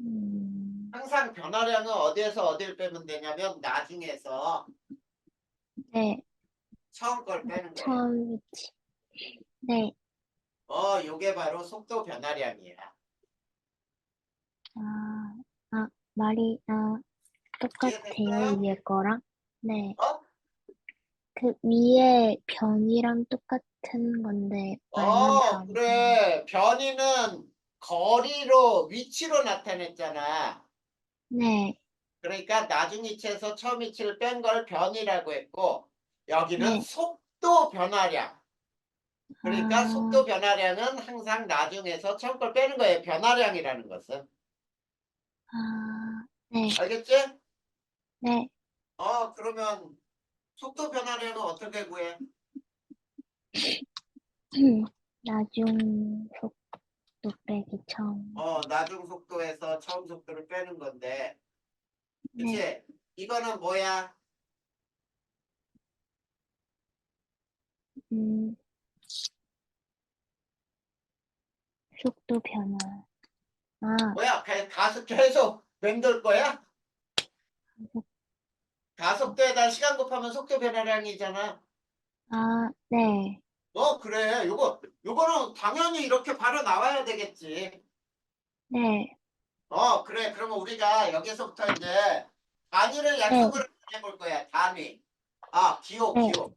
음, 항상 변화량은 어디에서 어디를 빼면 되냐면 나중에서 네, 처음 걸 빼는 거예요. 처음 위치. 네, 요게 바로 속도 변화량이야. 아, 말이, 똑같아요, 이해됐어요? 위에 거랑. 네, 어? 그 위에 변이랑 똑같은 건데, 말만 다르구나. 그래. 변이는 거리로, 위치로 나타냈잖아. 네, 그러니까 나중 이치에서 처음 이치를 뺀 걸 변이라고 했고, 여기는 네, 속도 변화량. 그러니까 속도 아, 변화량은 항상 나중에서 처음 걸 빼는 거예요. 변화량이라는 것은. 네, 알겠지? 네. 그러면 속도 변화량은 어떻게 구해? 나중 속도 빼기 처음. 나중 속도에서 처음 속도를 빼는 건데, 네, 그치? 이거는 뭐야? 음, 속도 변화. 아, 뭐야? 계속 맴돌 거야? 가속도에다 시간 곱하면 속도 변화량이잖아. 아, 네. 그래. 요거는 당연히 이렇게 바로 나와야 되겠지. 네. 그래. 그러면 우리가 여기서부터 이제 단위를 네. 약속으로 해볼 거야. 단위. 기호, 네. 기호.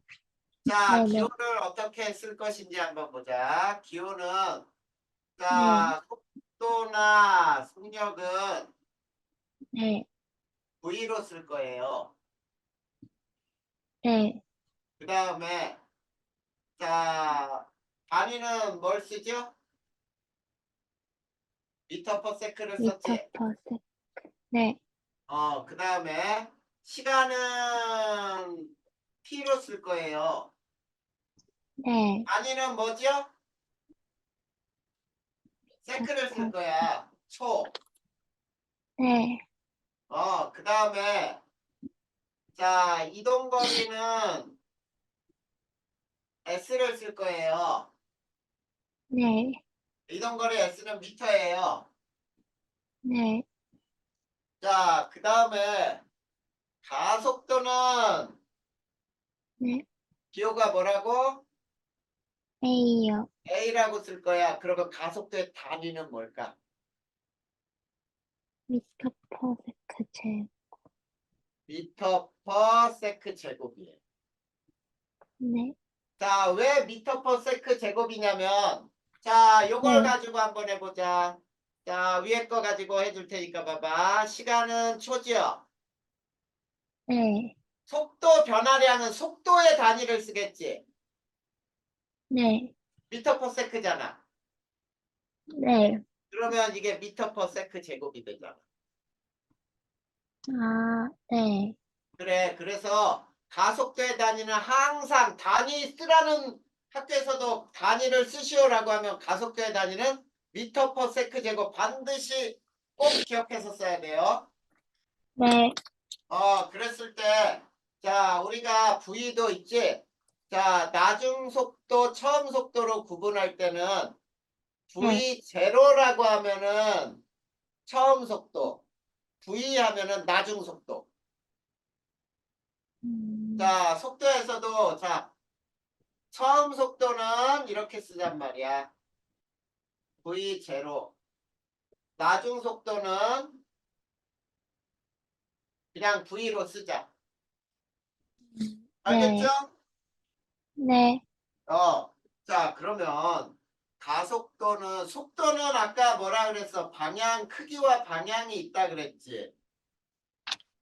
자, 네. 네. 기호를 어떻게 쓸 것인지 한번 보자. 기호는, 네. 자, 속도나 속력은 네. V로 쓸 거예요. 네. 그 다음에, 자, 단위는 뭘 쓰죠? 미터 퍼 세크를 미터 썼지. 퍼 세. 네. 그 다음에 시간은 T로 쓸 거예요. 네. 단위는 뭐죠? 미터 세크를 쓸 퍼. 거야. 초. 네. 그 다음에 자, 이동 거리는 S를 쓸 거예요. 네. 이동 거리 S는 미터예요. 네. 자, 그 다음에 가속도는 네. 기호가 뭐라고? A요. A라고 쓸 거야. 그러면 가속도의 단위는 뭘까? 미터 퍼 세크 제. 미터 퍼 세크 제곱이에요. 네. 자, 왜 미터 퍼 세크 제곱이냐면, 자, 요걸 네. 가지고 한번 해보자. 자, 위에 거 가지고 해줄 테니까 봐봐. 시간은 초죠. 네. 속도 변화량은 속도의 단위를 쓰겠지. 네. 미터 퍼 세크잖아. 네. 그러면 이게 미터 퍼 세크 제곱이 되잖아. 아, 네. 그래, 그래서 가속도의 단위는 항상 단위 쓰라는 학교에서도 단위를 쓰시오라고 하면 가속도의 단위는 미터 퍼 세크 제곱 반드시 꼭 기억해서 써야 돼요. 네. 그랬을 때, 자, 우리가 V도 있지? 자, 나중 속도, 처음 속도로 구분할 때는 네. V0라고 하면은 처음 속도, V 하면은 나중 속도. 음, 자, 속도에서도, 자, 처음 속도는 이렇게 쓰단 말이야. V0. 나중 속도는 그냥 V로 쓰자. 알겠죠? 네. 네. 자, 그러면 속도는 아까 뭐라 그랬어? 방향, 크기와 방향이 있다 그랬지.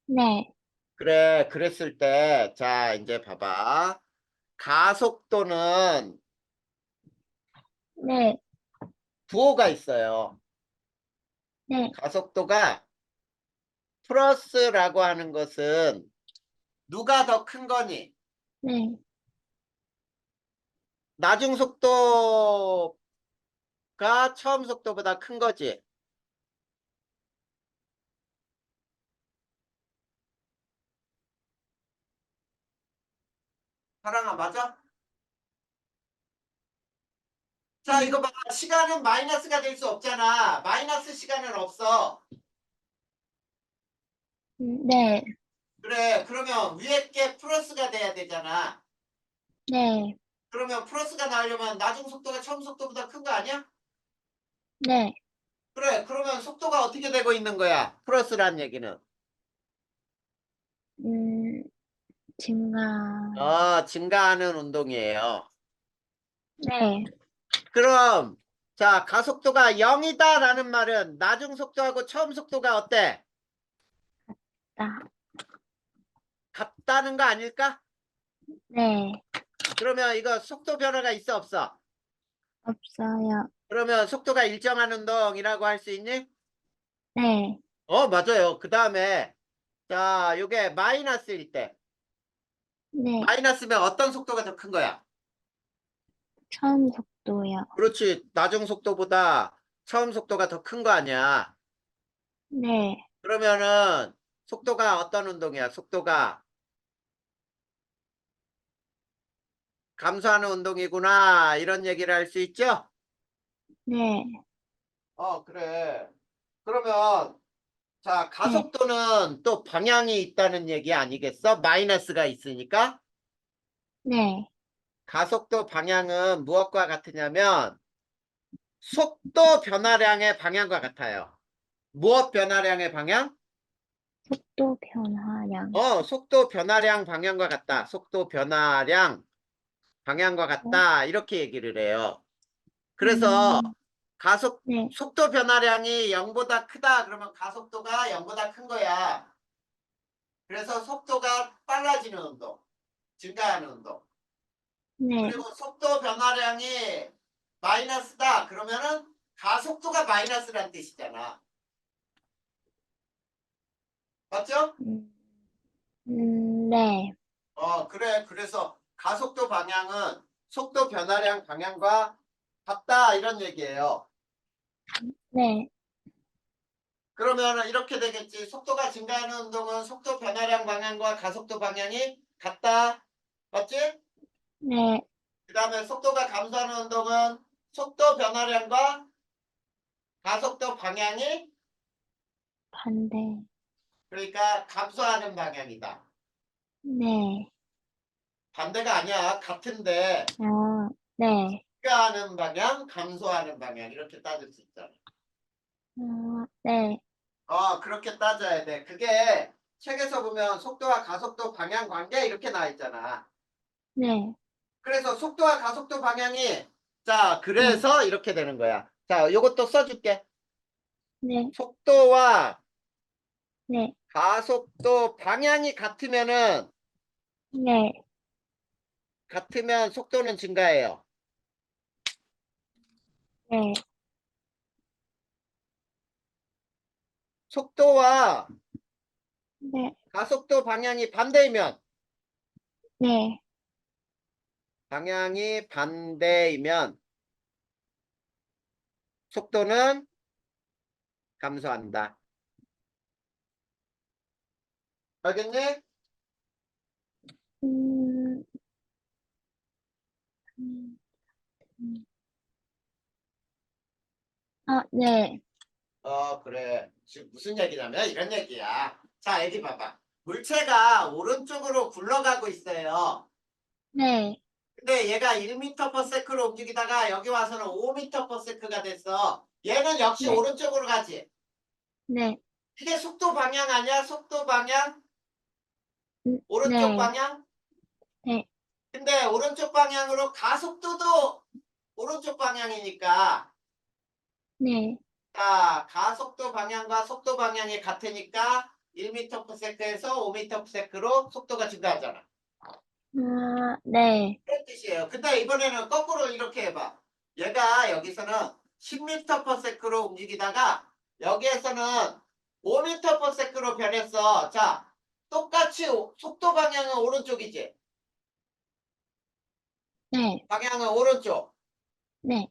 네. 그래, 그랬을 때, 자, 이제 봐봐. 가속도는 네. 부호가 있어요. 네. 가속도가 플러스라고 하는 것은 누가 더 큰 거니? 네. 나중 속도가 처음 속도보다 큰 거지. 사랑아, 맞아? 자, 이거 봐. 시간은 마이너스가 될 수 없잖아. 마이너스 시간은 없어. 네. 그래, 그러면 위에 게 플러스가 돼야 되잖아. 네. 그러면 플러스가 나오려면 나중 속도가 처음 속도보다 큰 거 아니야? 네. 그래, 그러면 속도가 어떻게 되고 있는 거야? 플러스란 얘기는. 음, 증가. 증가하는 운동이에요. 네. 그럼, 자, 가속도가 0이다라는 말은 나중 속도하고 처음 속도가 어때? 다. 같다는 거 아닐까? 네. 그러면 이거 속도 변화가 있어, 없어? 없어요. 그러면 속도가 일정한 운동이라고 할 수 있니? 네. 맞아요. 그 다음에, 자, 요게 마이너스일 때. 네. 마이너스면 어떤 속도가 더 큰 거야? 처음 속도요. 그렇지. 나중 속도보다 처음 속도가 더 큰 거 아니야. 네. 그러면은 속도가 어떤 운동이야? 속도가 감소하는 운동이구나. 이런 얘기를 할 수 있죠? 네. 그래. 그러면 자, 네. 가속도는 또 방향이 있다는 얘기 아니겠어? 마이너스가 있으니까. 네. 가속도 방향은 무엇과 같으냐면 속도 변화량의 방향과 같아요. 무엇 변화량의 방향? 속도 변화량. 속도 변화량 방향과 같다. 속도 변화량 방향과 어, 같다. 이렇게 얘기를 해요. 그래서 가속 네, 속도 변화량이 0보다 크다. 그러면 가속도가 0보다 큰 거야. 그래서 속도가 빨라지는 운동, 증가하는 운동. 네, 그리고 속도 변화량이 마이너스다. 그러면은 가속도가 마이너스란 뜻이잖아. 맞죠? 네, 그래. 그래서 가속도 방향은 속도 변화량 방향과 같다. 이런 얘기예요. 네, 그러면 이렇게 되겠지. 속도가 증가하는 운동은 속도 변화량 방향과 가속도 방향이 같다. 맞지? 네, 그 다음에 속도가 감소하는 운동은 속도 변화량과 가속도 방향이 반대. 그러니까 감소하는 방향이다. 네, 반대가 아니야. 같은데 네, 증가하는 방향, 감소하는 방향 이렇게 따질 수 있잖아. 네, 그렇게 따져야 돼. 그게 책에서 보면 속도와 가속도 방향 관계 이렇게 나와 있잖아. 네, 그래서 속도와 가속도 방향이 자, 네, 그래서 이렇게 되는 거야. 자, 요것도 써줄게. 네, 속도와 네, 가속도 방향이 네, 같으면 속도는 증가해요. 네, 속도와 네, 가속도 방향이 반대이면 네, 방향이 반대이면 속도는 감소한다. 알겠니? 음, 음, 음. 네, 그래. 지금 무슨 얘기냐면 이런 얘기야. 자, 여기 봐봐. 물체가 오른쪽으로 굴러가고 있어요. 네, 근데 얘가 1m/s로 움직이다가 여기 와서는 5m/s가 됐어. 얘는 역시 네, 오른쪽으로 가지. 네, 이게 속도 방향 아니야? 속도 방향? 오른쪽 네, 방향? 네, 근데 오른쪽 방향으로 가속도도 오른쪽 방향이니까 네, 자, 가속도 방향과 속도 방향이 같으니까 1m/s에서 5m/s로 속도가 증가하잖아. 네, 그런 뜻이에요. 근데 이번에는 거꾸로 이렇게 해봐. 얘가 여기서는 10m/s로 움직이다가 여기에서는 5m/s로 변했어. 자, 똑같이 속도 방향은 오른쪽이지. 네, 방향은 오른쪽. 네,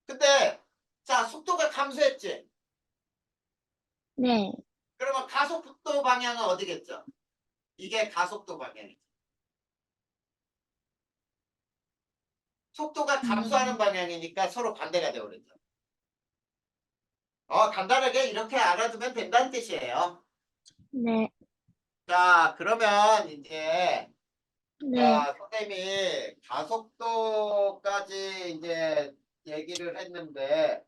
근데 자, 속도가 감소했지. 네, 그러면 가속도 방향은 어디겠죠? 이게 가속도 방향이지. 속도가 감소하는 음, 방향이니까 서로 반대가 되어버렸죠. 간단하게 이렇게 알아두면 된다는 뜻이에요. 네, 자, 그러면 이제 네, 자, 선생님이 가속도까지 이제 얘기를 했는데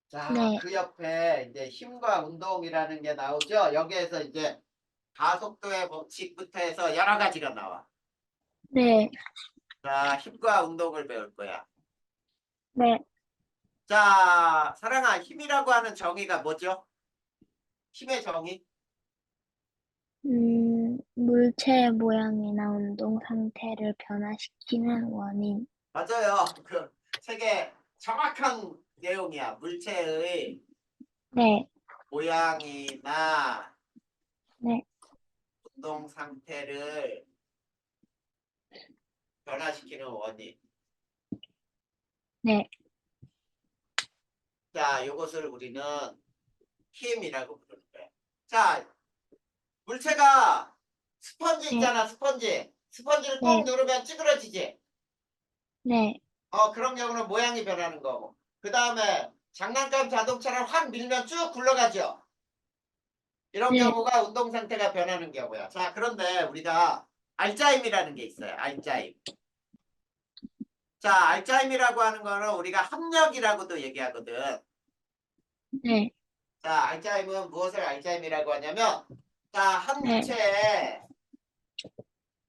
자, 네, 그 옆에 이제 힘과 운동이라는 게 나오죠. 여기에서 이제 가속도의 법칙부터 해서 여러 가지가 나와. 네, 자, 힘과 운동을 배울 거야. 네, 자, 사랑아, 힘이라고 하는 정의가 뭐죠? 힘의 정의? 물체의 모양이나 운동 상태를 변화시키는 원인. 맞아요. 그 책에 정확한 내용이야. 물체의 네, 모양이나 네, 운동 상태를 변화시키는 원인. 네, 자, 이것을 우리는 힘이라고 부르는 거야. 자, 물체가 스펀지 네, 있잖아, 스펀지. 스펀지를 꾹 네, 누르면 찌그러지지. 네, 그런 경우는 모양이 변하는 거고. 그 다음에 장난감 자동차를 확 밀면 쭉 굴러가죠. 이런 네, 경우가 운동 상태가 변하는 경우야. 자, 그런데 우리가 알짜임이라는 게 있어요. 알짜임. 자, 알짜임이라고 하는 거는 우리가 합력이라고도 얘기하거든. 네, 자, 알짜임은 무엇을 알짜임이라고 하냐면, 자, 한 네, 물체에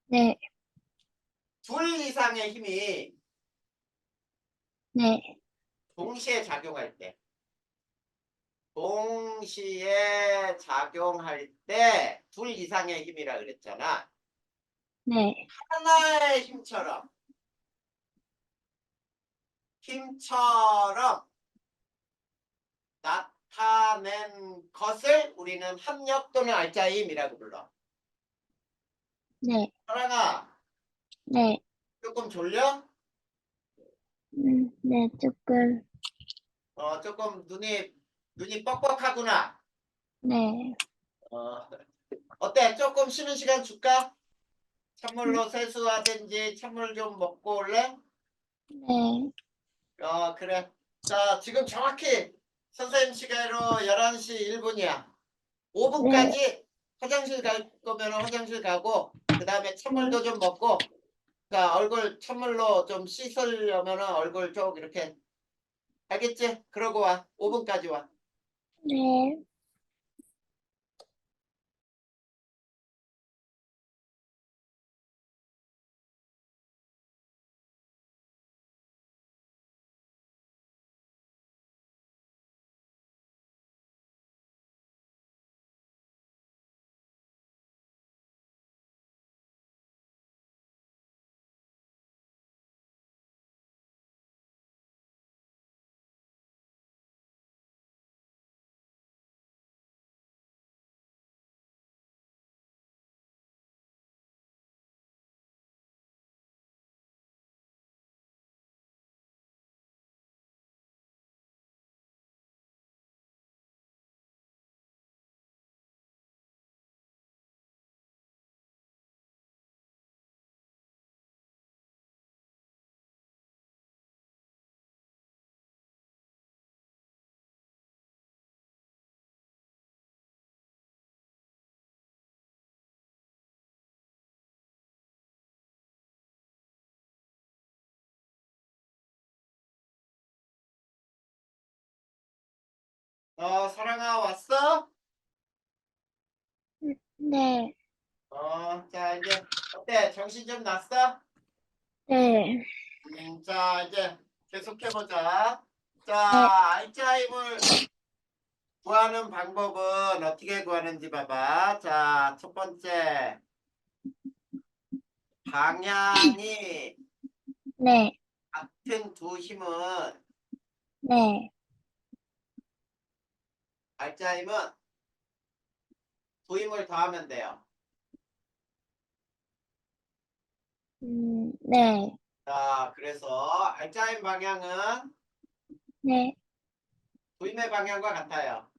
네, 둘 이상의 힘이 네, 동시에 작용할 때, 둘 이상의 힘이라 그랬잖아. 네, 하나의 힘처럼 나타낸 것을 우리는 합력 또는 알짜임이라고 불러. 네, 사랑아, 네, 조금 졸려? 네, 조금, 조금 눈이 뻑뻑하구나. 네, 어, 어때? 조금 쉬는 시간 줄까? 음, 찬물로 세수하든지 찬물 좀 먹고 올래? 네, 그래. 자, 지금 정확히 선생님 시간으로 11시 1분이야. 네, 5분까지 화장실 갈 거면 화장실 가고, 그 다음에 네, 찬물도 좀 먹고, 그러니까 얼굴 찬물로 좀 씻으려면 얼굴 좀 이렇게, 알겠지? 그러고 와. 5분까지 와. 네. 사랑아, 왔어? 네, 자, 이제, 어때? 정신 좀 났어? 네, 자, 이제 계속해보자. 자, 네, 알짜임을 구하는 방법은 어떻게 구하는지 봐봐. 자, 첫 번째, 방향이 네, 같은 두 힘은, 네, 알짜임은 두 힘을 더하면 돼요. 네, 자, 그래서 알짜임 방향은 네, 두 힘의 방향과 같아요.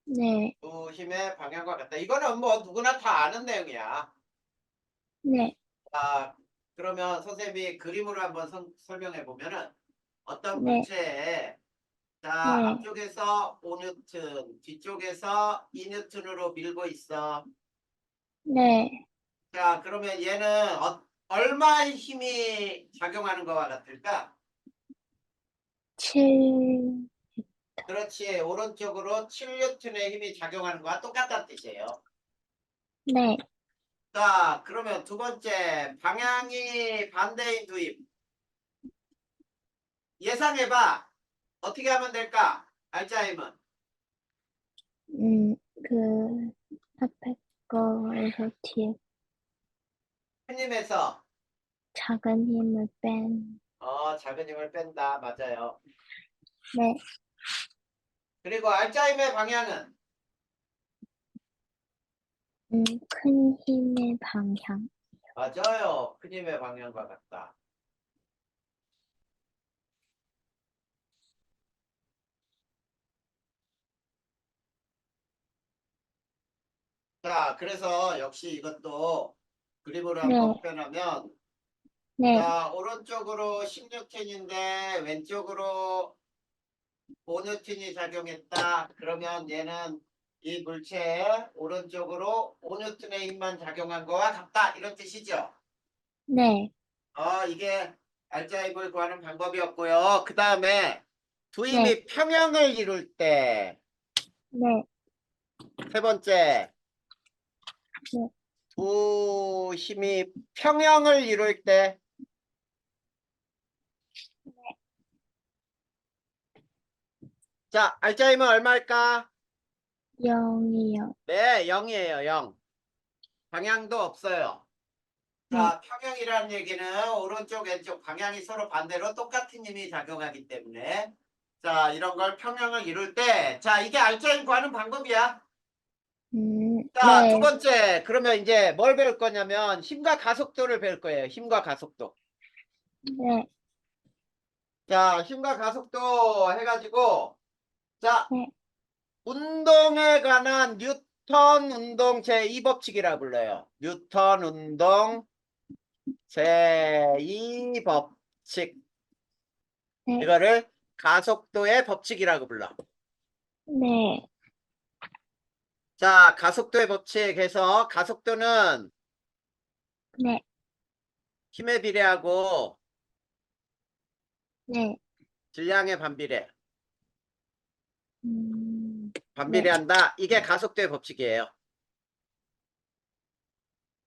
네, 두 힘의 방향과 같다. 이거는 뭐 누구나 다 아는 내용이야. 네, 자, 그러면 선생님이 그림으로 한번 설명해 보면은 어떤 네, 물체에 자, 네, 앞쪽에서 5뉴턴, 뒤쪽에서 2뉴턴으로 밀고 있어. 네, 자, 그러면 얘는 얼마의 힘이 작용하는 것과 같을까? 7, 그렇지. 오른쪽으로 7뉴턴의 힘이 작용하는 것과 똑같다는 뜻이에요. 네, 자, 그러면 두 번째, 방향이 반대인 두 힘. 예상해봐. 어떻게 하면 될까? 알짜임은. 그, 앞에 거에서 뒤에 큰 힘에서 작은 힘을 뺀, 작은 힘을 뺀다. 맞아요. 네, 그리고 알짜임의 방향은 큰 힘의 방향. 맞아요. 큰 힘의 방향과 같다. 자, 그래서 역시 이것도 그림으로 네, 한번 표현하면 네, 자, 오른쪽으로 16틴인데 왼쪽으로 5뉴턴이 작용했다. 그러면 얘는 이 물체에 오른쪽으로 5뉴턴의 힘만 작용한 거와 같다. 이런 뜻이죠. 네, 이게 알짜입을 구하는 방법이었고요. 그 다음에 두 네, 힘이 평형을 이룰 때, 네, 세 번째, 네, 두 힘이 평형을 이룰 때, 자, 알짜임은 얼마일까? 0이요. 네, 0이에요, 0. 방향도 없어요. 네, 자, 평형이라는 얘기는 오른쪽, 왼쪽 방향이 서로 반대로 똑같은 힘이 작용하기 때문에 자, 이런 걸 평형을 이룰 때 자, 이게 알짜임 구하는 방법이야. 자, 두 네, 번째, 그러면 이제 뭘 배울 거냐면 힘과 가속도를 배울 거예요. 힘과 가속도. 네, 자, 힘과 가속도 해가지고 자, 네, 운동에 관한 뉴턴 운동 제2법칙이라 불러요. 뉴턴 운동 제2법칙. 네, 이거를 가속도의 법칙이라고 불러. 네, 자, 가속도의 법칙에서 가속도는 네, 힘에 비례하고 네, 질량에 반비례. 네, 반비례한다. 이게 가속도의 법칙이에요.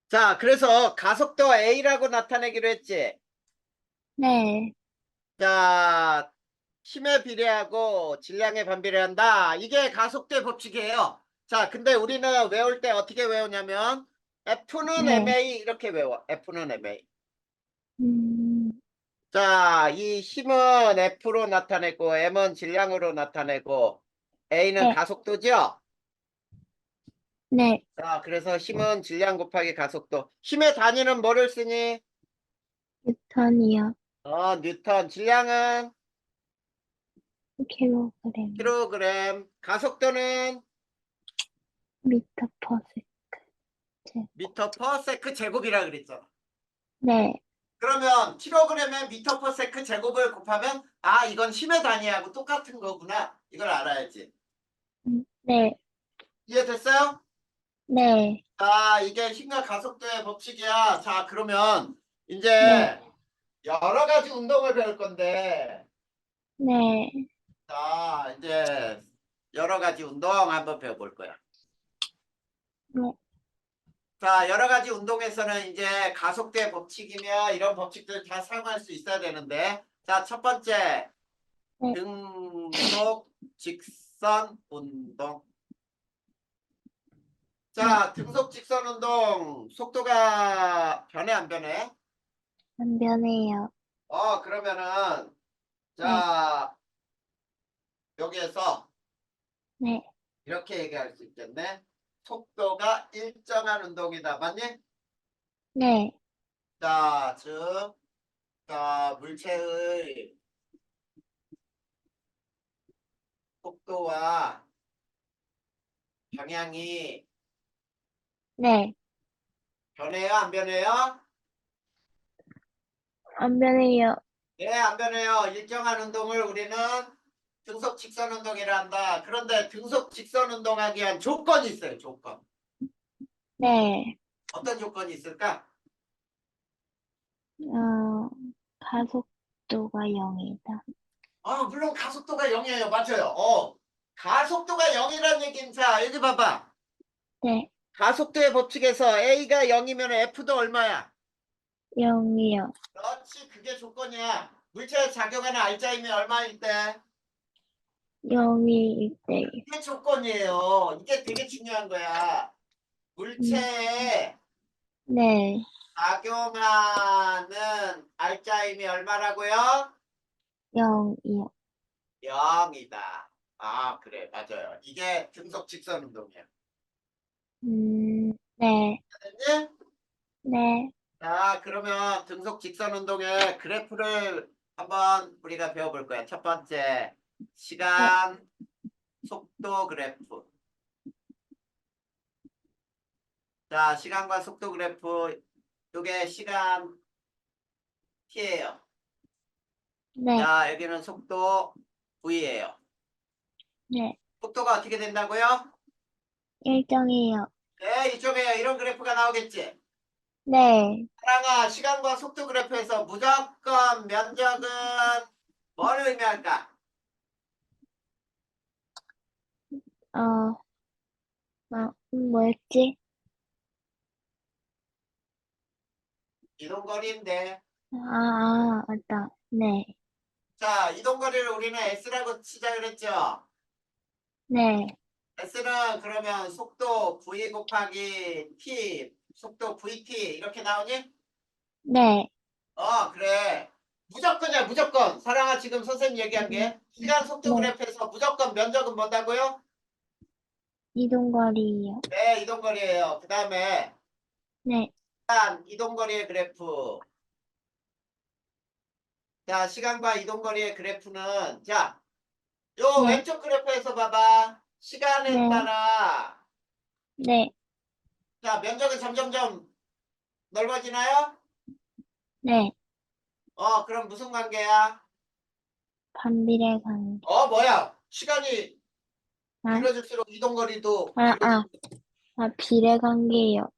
자, 그래서 가속도 A라고 나타내기로 했지. 네, 자, 힘에 비례하고 질량에 반비례한다. 이게 가속도의 법칙이에요. 자, 근데 우리는 외울 때 어떻게 외우냐면 F는 네, MA 이렇게 외워. F는 MA. 음, 자, 이 힘은 F로 나타내고 M은 질량으로 나타내고 A는 네, 가속도죠? 네, 자, 그래서 힘은 질량 곱하기 가속도. 힘의 단위는 뭐를 쓰니? 뉴턴이요. 뉴턴. 질량은 킬로그램, 킬로그램. 가속도는 미터 퍼 세컨드. 미터 퍼 세크 제곱이라 그랬잖아. 네, 그러면 킬로그램에 미터 퍼 세크 제곱을 곱하면 이건 힘의 단위하고 똑같은 거구나. 이걸 알아야지. 네, 이해됐어요? 네, 자, 이게 힘과 가속도의 법칙이야. 자, 그러면 네, 이제 여러 가지 운동을 배울 건데, 네, 자, 이제 여러 가지 운동 한번 배워볼 거야. 네, 자, 여러 가지 운동에서는 이제 가속도의 법칙이며 이런 법칙들 다 사용할 수 있어야 되는데, 자, 첫 번째, 네, 등속 직선 운동. 네, 자, 등속 직선 운동 속도가 변해 안 변해? 안 변해요. 그러면은 네, 자, 여기에서 네, 이렇게 얘기할 수 있겠네. 속도가 일정한 운동이다. 맞니? 네, 자, 즉, 자, 물체의 속도와 방향이 네, 변해요? 안 변해요? 안 변해요. 네, 안 변해요. 일정한 운동을 우리는 등속 직선 운동이라 한다. 그런데 등속 직선 운동하기 위한 조건이 있어요. 조건. 네, 어떤 조건이 있을까? 어, 가속도가 0이다. 물론 가속도가 0이에요. 맞아요. 가속도가 0이라는 얘기는 자, 여기 봐봐. 네, 가속도의 법칙에서 A가 0이면 F도 얼마야? 0이요. 그렇지, 그게 조건이야. 물체에 작용하는 알짜임이 얼마일 때? 0일 때, 이게 조건이에요. 이게 되게 중요한 거야. 음, 물체에 네, 작용하는 알짜임이 얼마라고요? 0이요. 0이다. 그래, 맞아요. 이게 등속 직선 운동이야. 네, 됐니? 네, 자, 그러면 등속 직선 운동의 그래프를 한번 우리가 배워볼 거야. 첫 번째, 네, 시간, 속도 그래프. 자, 시간과 속도 그래프, 이게 시간 t예요. 네, 자, 여기는 속도 v예요. 네, 속도가 어떻게 된다고요? 일정이요. 네, 이쪽에 이런 그래프가 나오겠지. 네. 사랑아, 시간과 속도 그래프에서 무조건 면적은 뭘 의미할까? 어, 뭐였지? 이동거리인데. 맞다. 네. 자, 이동거리를 우리는 S라고 치자 그랬죠? 네. S는 그러면 속도 V 곱하기 T, 속도 VT 이렇게 나오니? 네. 그래. 무조건이야, 무조건. 사랑아, 지금 선생님 얘기한 음, 게 시간 속도 네. 그래프에서 무조건 면적은 뭐다고요? 이동거리요. 네, 이동거리예요. 그 다음에 네. 시간, 이동거리의 그래프. 자, 시간과 이동거리의 그래프는 자, 요 네. 왼쪽 그래프에서 봐봐. 시간에 네. 따라 네. 자, 면적은 점점점 넓어지나요? 네. 그럼 무슨 관계야? 반비례 관계. 뭐야? 시간이 아, 길어질수록 이동거리도 아, 아, 길어지고. 비례 관계요.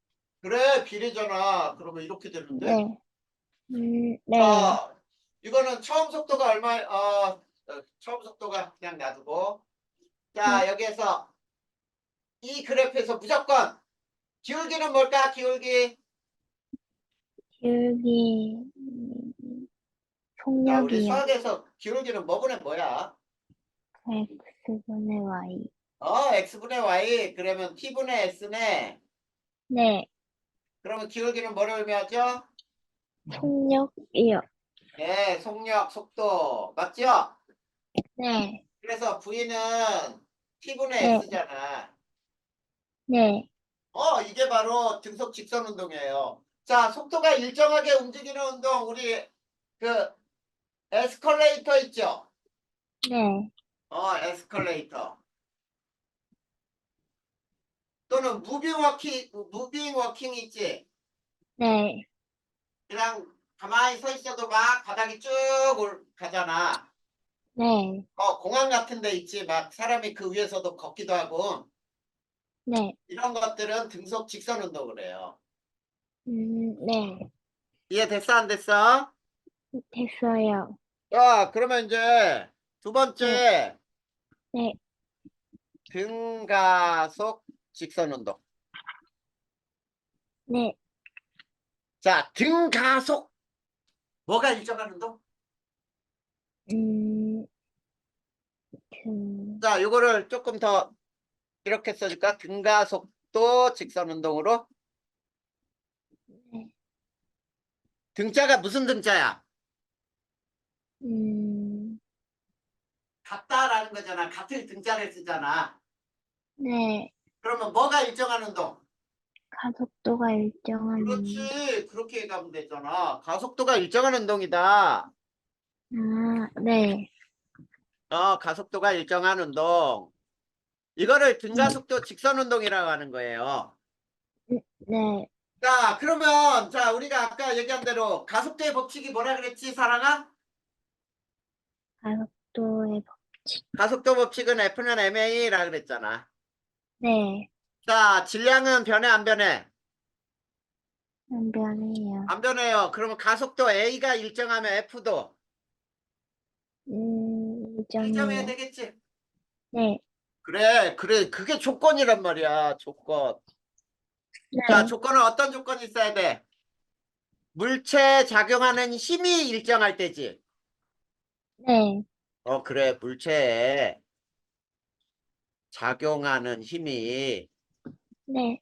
그래, 비례잖아. 그러면 이렇게 되는데? 네. 네. 자, 이거는 처음 속도가 처음 속도가 그냥 놔두고. 네. 자, 여기에서 이 그래프에서 무조건 기울기는 뭘까? 기울기. 기울기, 자, 우리 속력이요. 수학에서 기울기는 뭐분의 뭐야? X분의 Y. x분의 y. 그러면 t분의 s네. 네. 그러면 기울기는 뭐를 의미하죠? 속력이요. 네, 속력, 속도. 맞죠? 네. 그래서 v는 t분의 네. s잖아. 네. 이게 바로 등속 직선 운동이에요. 자, 속도가 일정하게 움직이는 운동, 우리 그 에스컬레이터 있죠? 네. 에스컬레이터. 또는 무빙 워킹 있지? 네. 그냥 가만히 서 있어도 막 바닥이 쭉 가잖아. 네. 공항 같은 데 있지. 막 사람이 그 위에서도 걷기도 하고. 네. 이런 것들은 등속 직선 운동을 해요. 네. 이해됐어, 안 됐어? 됐어요. 그러면 이제 두 네. 번째 네. 등가속 직선 운동. 네. 자, 등가속. 뭐가 일정한 운동? 음, 그, 자, 요거를 조금 더 이렇게 써줄까? 등가속도 직선 운동으로. 네. 등자가 무슨 등자야? 음, 같다라는 거잖아. 같은 등자를 쓰잖아. 네. 그러면 뭐가 일정한 운동? 가속도가 일정한 운동. 그렇지. 그렇게 가면 되잖아. 가속도가 일정한 운동이다. 네. 가속도가 일정한 운동. 이거를 네. 등가속도 직선 운동이라고 하는 거예요. 네. 자, 그러면 자, 우리가 아까 얘기한 대로 가속도의 법칙이 뭐라 그랬지, 사랑아? 가속도의 법칙. 가속도 법칙은 F는 ma라 그랬잖아. 네. 자, 질량은 변해 안 변해? 안 변해요. 안 변해요. 그러면 가속도 A가 일정하면 F도 일정해야 일정해요. 되겠지? 네. 그래, 그래. 그게 조건이란 말이야. 조건. 자, 네. 조건은 어떤 조건이 있어야 돼? 물체에 작용하는 힘이 일정할 때지. 네. 그래. 물체에 작용하는 힘이 네.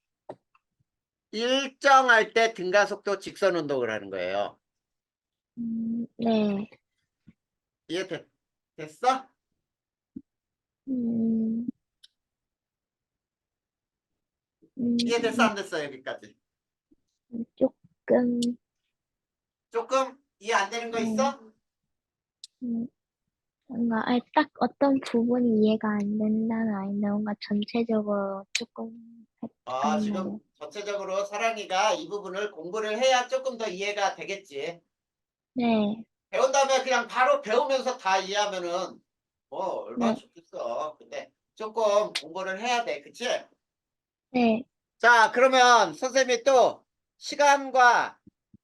일정할 때 등가속도 직선 운동을 하는 거예요. 네. 됐어? 음, 이해됐어? 음, 안 됐어? 여기까지. 조금, 조금 이해 안 되는 거 네. 있어? 음, 뭔가, 딱 어떤 부분이 이해가 안 된다는 아닌데, 뭔가 전체적으로 조금 지금 헷갈려요. 전체적으로 사랑이가 이 부분을 공부를 해야 조금 더 이해가 되겠지. 네. 배운 다음에 그냥 바로 배우면서 다 이해하면은 얼마나 네. 좋겠어. 근데 조금 공부를 해야 돼. 그치? 네. 자, 그러면 선생님이 또 시간과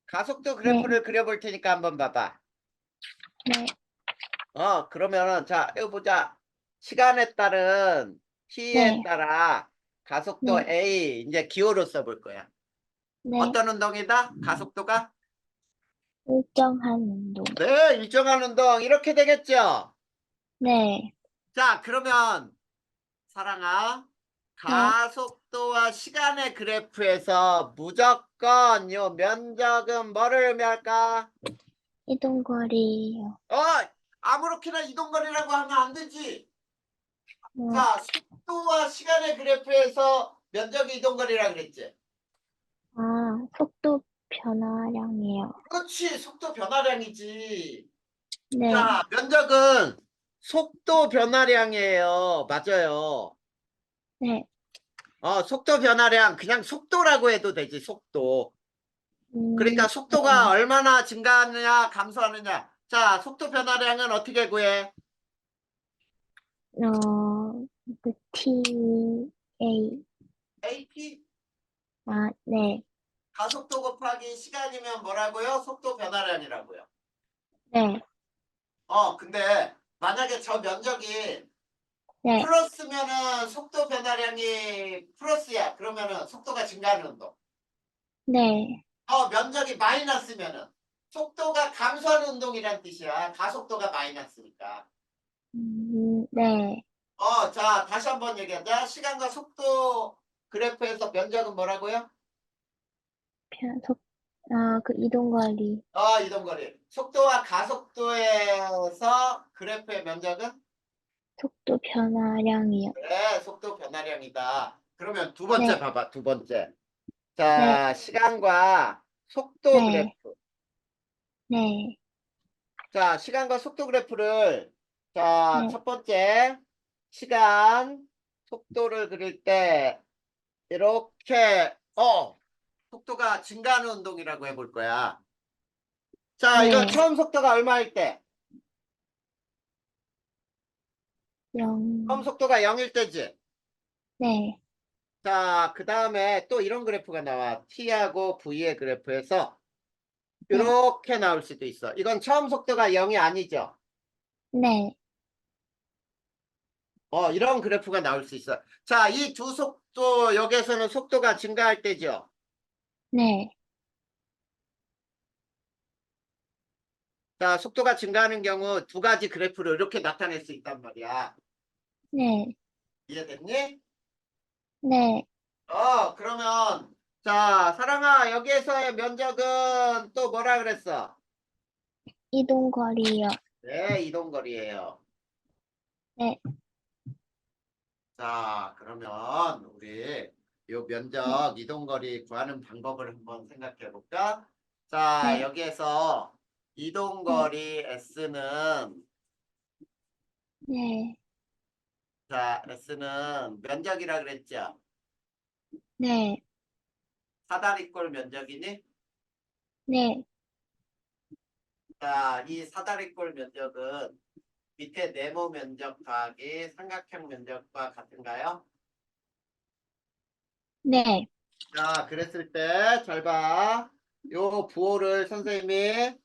가속도 네, 그래프를 그려볼 테니까 한번 봐봐. 네, 그러면은, 자, 이거 보자. 시간에 따른 t에 네, 따라 가속도 네, a, 이제 기호로 써볼 거야. 네. 어떤 운동이다? 가속도가? 일정한 운동. 네, 일정한 운동. 이렇게 되겠죠? 네, 자, 그러면, 사랑아, 네. 가속도와 시간의 그래프에서 무조건 요 면적은 뭐를 의미할까? 이동거리요. 어, 아무렇게나 이동거리라고 하면 안 되지. 어, 자, 속도와 시간의 그래프에서 면적이 이동거리라 그랬지. 속도 변화량이요. 그렇지, 속도 변화량이지. 네, 자, 면적은 속도 변화량이에요. 맞아요. 네. 속도 변화량, 그냥 속도라고 해도 되지, 속도. 그러니까 속도가 네. 얼마나 증가하느냐, 감소하느냐. 자, 속도 변화량은 어떻게 구해? A. AP 네, 가속도 곱하기 시간이면 뭐라고요? 속도 변화량이라고요. 네, 근데 만약에 저 면적이 네, 플러스면은 속도 변화량이 플러스야. 그러면은 속도가 증가하는 운동. 네. 면적이 마이너스면은 속도가 감소하는 운동이란 뜻이야. 가속도가 마이너스니까. 네. 자, 다시 한번 얘기하자. 시간과 속도 그래프에서 면적은 뭐라고요? 변속, 그 이동거리. 이동거리. 속도와 가속도에서 그래프의 면적은? 속도 변화량이요. 그래, 속도 변화량이다. 그러면 두 번째 네, 봐봐, 두 번째. 네, 자, 시간과 속도 네, 그래프. 네, 자, 시간과 속도 그래프를, 자, 네, 첫 번째, 시간, 속도를 그릴 때, 이렇게, 속도가 증가하는 운동이라고 해볼 거야. 자, 이거 네. 처음 속도가 얼마일 때? 처음 0, 속도가 0일 때지? 네, 자, 그 다음에 또 이런 그래프가 나와. T하고 V의 그래프에서 네, 이렇게 나올 수도 있어. 이건 처음 속도가 0이 아니죠? 네, 이런 그래프가 나올 수 있어. 자, 이 두 속도, 여기에서는 속도가 증가할 때죠. 네, 자, 속도가 증가하는 경우 두 가지 그래프를 이렇게 나타낼 수 있단 말이야. 네, 이해됐니? 네. 그러면, 자, 사랑아, 여기에서의 면적은 또 뭐라 그랬어? 이동거리요. 네, 이동거리예요. 네, 자, 그러면 우리 요 네, 면적 이동거리 구하는 방법을 한번 생각해 볼까? 자, 네, 여기에서 네, 이동거리 S는 네, 자, S는 면적이라 그랬죠? 네, 사다리꼴 면적이니? 네, 자, 이 사다리꼴 면적은 밑에 네모 면적 더하기 삼각형 면적과 같은가요? 네, 자, 그랬을 때 잘 봐. 요 부호를 선생님이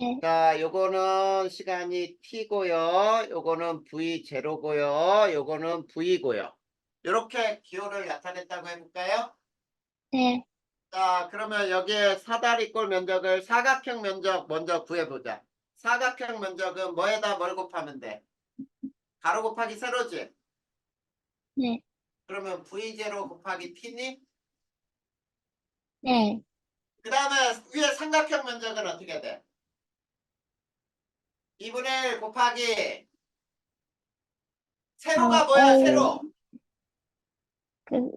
네, 자, 요거는 시간이 t고요. 요거는 v0고요. 요거는 v고요. 이렇게 기호를 나타냈다고 해볼까요? 네. 자, 그러면 여기에 사다리꼴 면적을 사각형 면적 먼저 구해보자. 사각형 면적은 뭐에다 뭘 곱하면 돼? 가로 곱하기 세로지? 네, 그러면 v0 곱하기 t니? 네. 그 다음에 위에 삼각형 면적은 어떻게 돼? 2분의 1 곱하기 세로가 뭐야, A, 세로?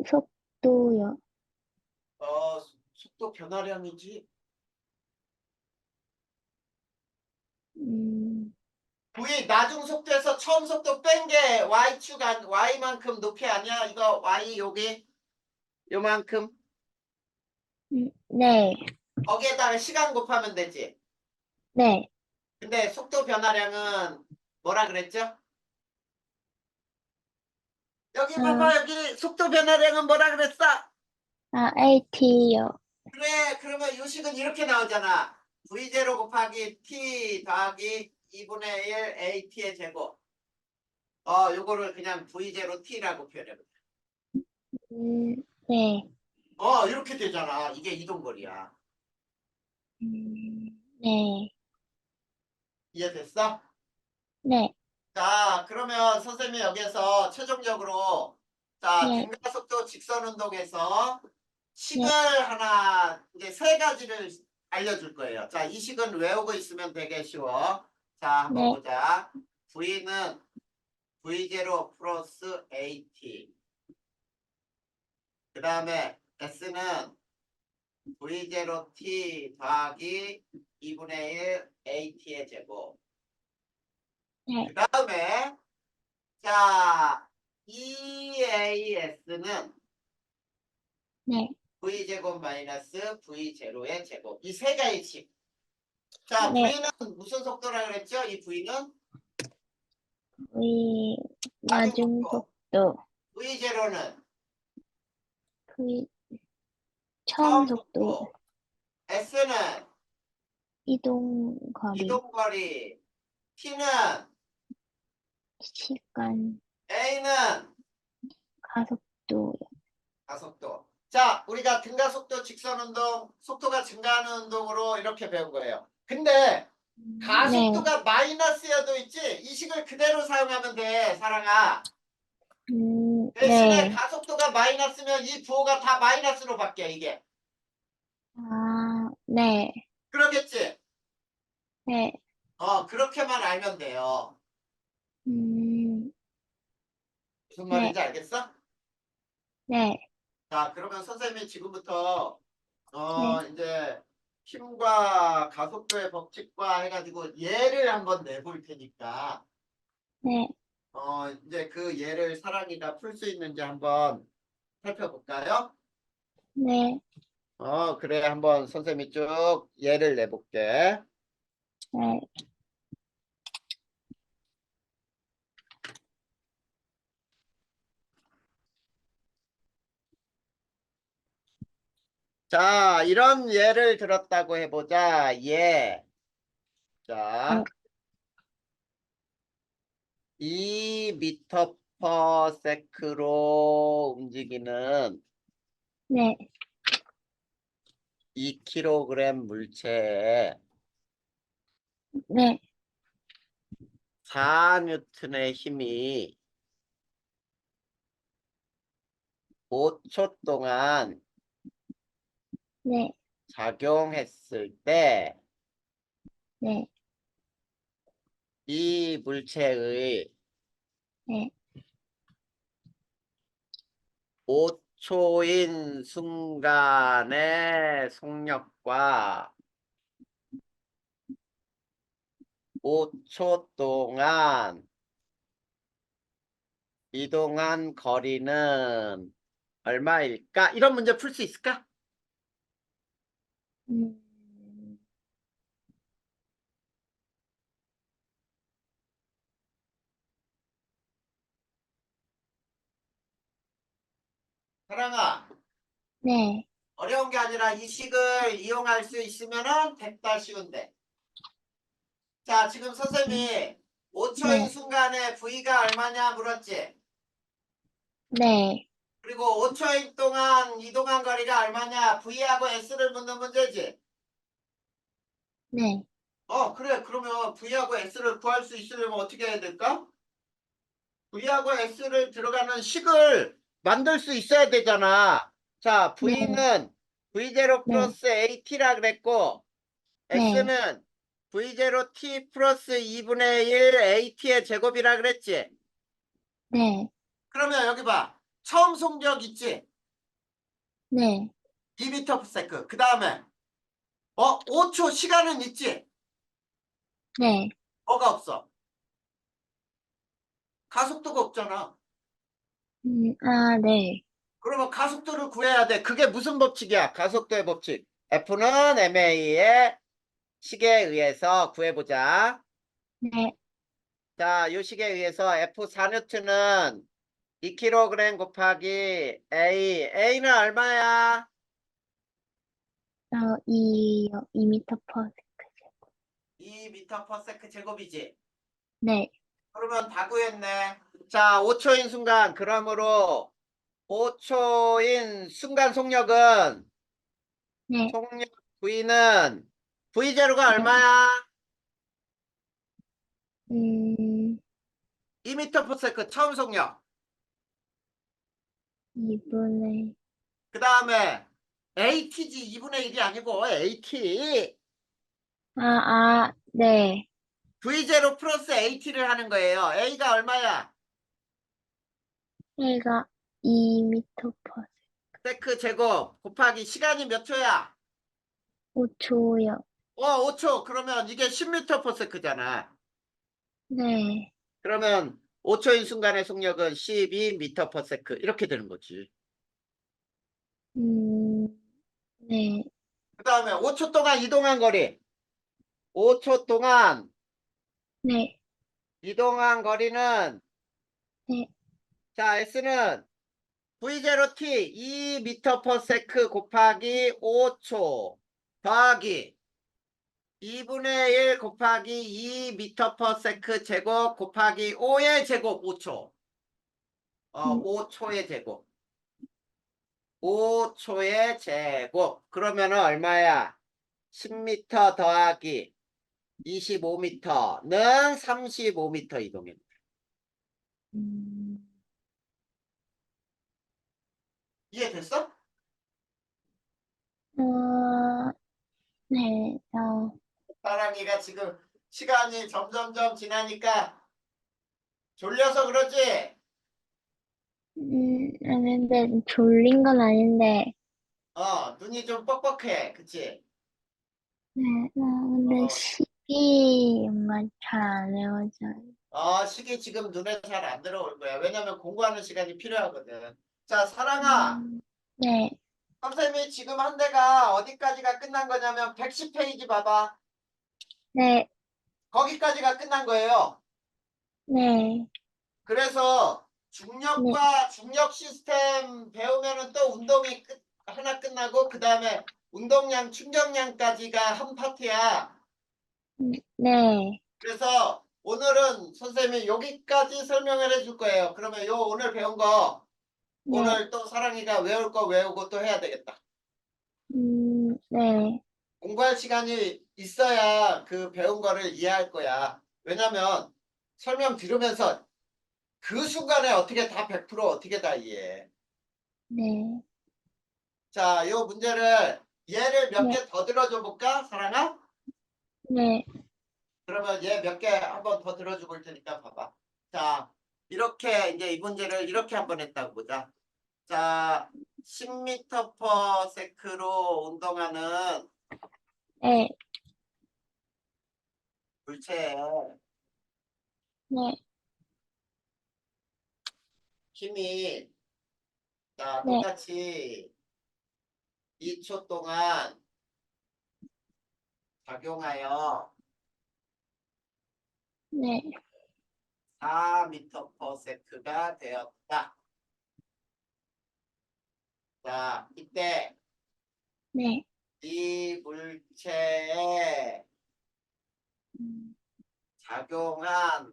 속도요. 속도 변화량이지. 음, V 나중 속도에서 처음 속도 뺀 게 y축 y만큼 높이 아니야? 이거 y 여기 요만큼 네, 거기에다가 시간 곱하면 되지. 네. 근데 속도 변화량은 뭐라 그랬죠? 여기 아, 봐봐 여기 속도 변화량은 뭐라 그랬어? AT요. 그래, 그러면 요식은 이렇게 나오잖아. V0 곱하기 T 더하기 2분의 1 AT의 제곱. 요거를 그냥 V0 T라고 표현해보자. 네. 이렇게 되잖아. 이게 이동거리야. 네. 이해됐어? 네. 자, 그러면 선생님이 여기에서 최종적으로 자, 네. 등가속도 직선 운동에서 식을 네. 하나 이제 세 가지를 알려줄 거예요. 자, 이 식은 외우고 있으면 되게 쉬워. 자, 한번 네. 보자. V는 V0 플러스 AT. 그 다음에 S는 V0T 더하기 2분의 1 AT의 제곱. 네. 그 다음에 자, EAS는 네. V제곱 마이너스 V0의 제곱. 이 세 가지 식. 자, 네. V는 무슨 속도라 그랬죠? 이 V는 V 나중 나중 속도. 속도. V0는 V 처음 처음 속도. 속도. S는 이동 거리. 이동거리. T는 시간. A는 가속도. 가속도. 자, 우리가 등가속도 직선운동, 속도가 증가하는 운동으로 이렇게 배운 거예요. 근데 네. 가속도가 마이너스여도 있지? 이 식을 그대로 사용하면 돼, 사랑아. 대신에 네. 가속도가 마이너스면 이 부호가 다 마이너스로 바뀌어, 이게. 네. 그러겠지? 네. 그렇게만 알면 돼요. 음, 무슨 네. 말인지 알겠어? 네. 자, 그러면 선생님이 지금부터 네. 이제 힘과 가속도의 법칙과 해가지고 예를 한번 내볼 테니까 네. 이제 그 예를 사랑이가 풀 수 있는지 한번 살펴볼까요? 네. 그래 한번 선생님이 쭉 예를 내볼게. 네. 자, 이런 예를 들었다고 해보자. 예. 자, 2m per sec로 움직이는 네. 2kg 물체에 네. 4N의 힘이 5초 동안 네. 작용했을 때 네. 이 물체의 네. 5초인 순간의 속력과 5초 동안 이동한 거리는 얼마일까? 이런 문제 풀 수 있을까? 음, 사랑아, 네. 어려운 게 아니라 이 식을 이용할 수 있으면은 됐다 쉬운데. 자, 지금 선생님이 5초인 네. 순간에 V가 얼마냐 물었지? 네. 그리고 5초인 동안 이동한 거리가 얼마냐? V하고 S를 묻는 문제지? 네. 그래. 그러면 V하고 S를 구할 수 있으려면 어떻게 해야 될까? V하고 S를 들어가는 식을 만들 수 있어야 되잖아. 자, 네. V는 V0 네. 플러스 AT라 그랬고, 네. S는 V0T 플러스 2분의 1 AT의 제곱이라 그랬지? 네. 그러면 여기 봐. 처음 속력 있지? 네. 2m/s. 그 다음에 5초 시간은 있지? 네. 뭐가 없어? 가속도가 없잖아. 네. 그러면 가속도를 구해야 돼. 그게 무슨 법칙이야? 가속도의 법칙. F는 ma의 식에 의해서 구해보자. 네. 자, 요 식에 의해서 F 4N은 2kg 곱하기 A. A는 얼마야? 2m per second. 2m/s 제곱이지. 네, 그러면 다 구했네. 자, 5초인 순간. 그러므로 5초인 순간 속력은 네, 속력 V는 V0가 네, 얼마야? 음, 2m/s 처음 속력. 2분의, 그 다음에 AT지 2분의 1이 아니고 AT. 네, V0 플러스 AT를 하는 거예요. A가 얼마야? A가 2m per 세크 제곱 곱하기 시간이 몇 초야? 5초요. 5초. 그러면 이게 10m/s잖아. 네, 그러면 5초인 순간의 속력은 12m/s 이렇게 되는 거지. 음, 네, 그 다음에 5초 동안 이동한 거리. 5초 동안 네, 이동한 거리는 네, 자 S는 V0t 2m/s 곱하기 5초 더하기 2분의 1 곱하기 2m/s 제곱 곱하기 5의 제곱 5초. 음, 5초의 제곱. 5초의 제곱. 그러면은 얼마야? 10m 더하기 25m는 35m 이동해. 음, 이해됐어? 어, 네, 사랑이가 지금 시간이 점점점 지나니까 졸려서 그러지? 아닌데, 졸린 건 아닌데, 눈이 좀 뻑뻑해. 그치? 네, 근데 어, 식이 뭔가 잘 안 외워져요. 시기 지금 눈에 잘 안 들어올 거야. 왜냐면 공부하는 시간이 필요하거든. 자, 사랑아. 음, 네, 선생님이 지금 한 대가 어디까지가 끝난 거냐면 110페이지 봐봐. 네, 거기까지가 끝난 거예요. 네, 그래서 네, 중력과 중력 시스템 배우면은 또 운동이 하나 끝나고 그 다음에 운동량, 충격량까지가 한 파트야. 네, 그래서 오늘은 선생님이 여기까지 설명을 해줄 거예요. 그러면 요 오늘 배운 거 네, 오늘 또 사랑이가 외울 거 외우고 또 해야 되겠다. 네, 공부할 시간이 있어야 그 배운 거를 이해할 거야. 왜냐면 설명 들으면서 그 순간에 어떻게 다 100% 어떻게 다 이해해. 네, 자, 요 문제를 얘를 몇 네, 개 더 들어줘 볼까? 사랑아? 네, 그러면 얘 몇 개 한번 더 들어주고 올 테니까 봐봐. 자, 이렇게 이제 이 문제를 이렇게 한번 했다고 보자. 자, 10m/s로 운동하는 네, 물체의 네, 힘이 자, 네, 똑같이 2초 동안 작용하여 네, 4m/s가 되었다. 자, 이때 네, 이 물체에 음, 작용한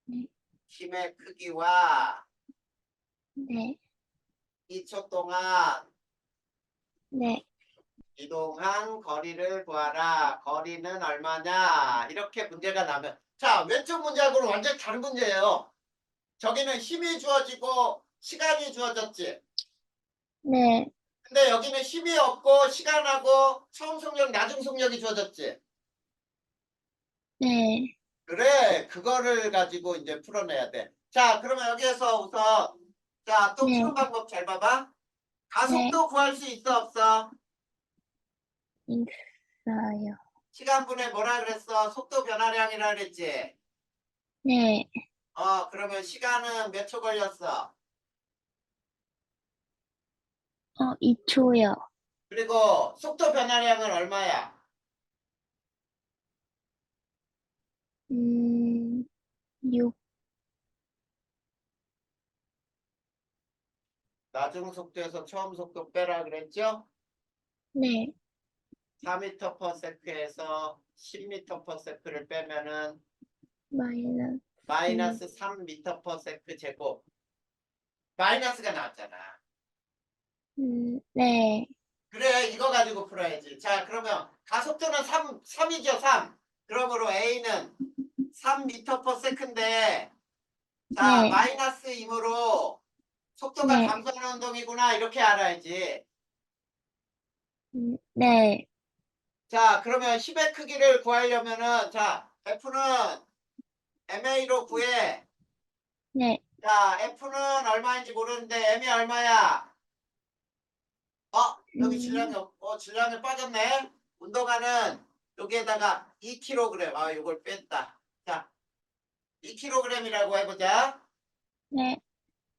네, 힘의 크기와 네, 2초 동안 네, 이동한 거리를 구하라. 거리는 얼마냐? 이렇게 문제가 나면 자, 왼쪽 문제하고는 완전히 다른 문제예요. 저기는 힘이 주어지고 시간이 주어졌지. 네, 근데 여기는 힘이 없고 시간하고 처음 속력, 나중 속력이 주어졌지. 네, 그래, 그거를 가지고 이제 풀어내야 돼. 자, 그러면 여기에서 우선 자, 또 네, 푸는 방법 잘 봐봐. 네, 가속도 구할 수 있어, 없어? 있어요. 시간분에 뭐라 그랬어? 속도 변화량이라 그랬지. 네, 그러면 시간은 몇 초 걸렸어? 2초요. 그리고 속도 변화량은 얼마야? 음, 6, 나중 속도에서 처음 속도 빼라 그랬죠? 네, 4m/s에서 10m/s를 빼면은 마이너스, 마이너스 3m/s 제곱. 마이너스가 나왔잖아. 네, 그래, 이거 가지고 풀어야지. 자, 그러면 가속도는 3이죠, 3. 그러므로 A는 3m/s인데, 자, 네, 마이너스 임으로 속도가 네, 감소하는 운동이구나. 이렇게 알아야지. 네, 자, 그러면 10의 크기를 구하려면은, 자, F는 MA로 구해. 네, 자, F는 얼마인지 모르는데, M이 얼마야? 여기 질량이 빠졌네. 운동화는 여기에다가 2kg. 이걸 뺐다. 자, 2kg이라고 해보자. 네,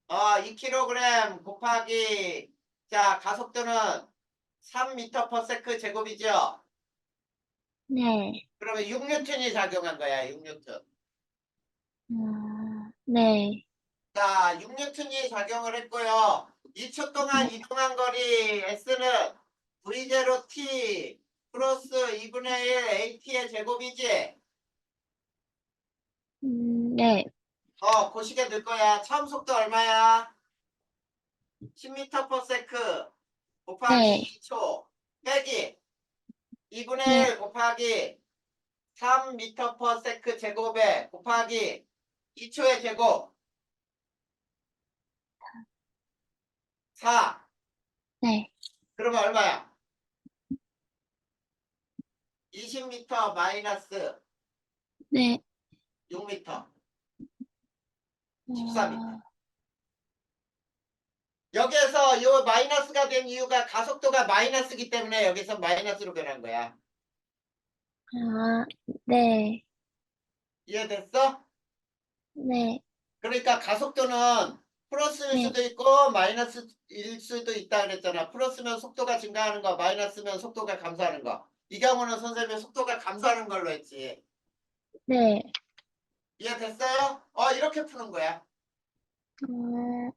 2kg 곱하기, 자, 가속도는 3m/s 제곱이죠. 네, 그러면 6N이 작용한 거야, 6N. 네, 자, 6N이 작용을 했고요. 2초 동안 이동한 거리 S는 V0T 플러스 2분의 1 AT의 제곱이지? 네, 고시게 될 거야. 처음 속도 얼마야? 10m/s 곱하기 네, 2초 빼기 2분의 네, 1 곱하기 3m/s 제곱에 곱하기 2초의 제곱 4. 네, 그러면 얼마야? 20m 마이너스 네, 6m, 어, 14m. 여기에서 이 마이너스가 된 이유가 가속도가 마이너스이기 때문에 여기서 마이너스로 변한 거야. 네, 이해됐어? 네, 그러니까 가속도는 플러스일 네, 수도 있고 마이너스일 수도 있다 그랬잖아. 플러스면 속도가 증가하는 거, 마이너스면 속도가 감소하는 거. 이 경우는 선생님이 속도가 감소하는 걸로 했지. 네, 이해됐어요? 이렇게 푸는 거야. 네.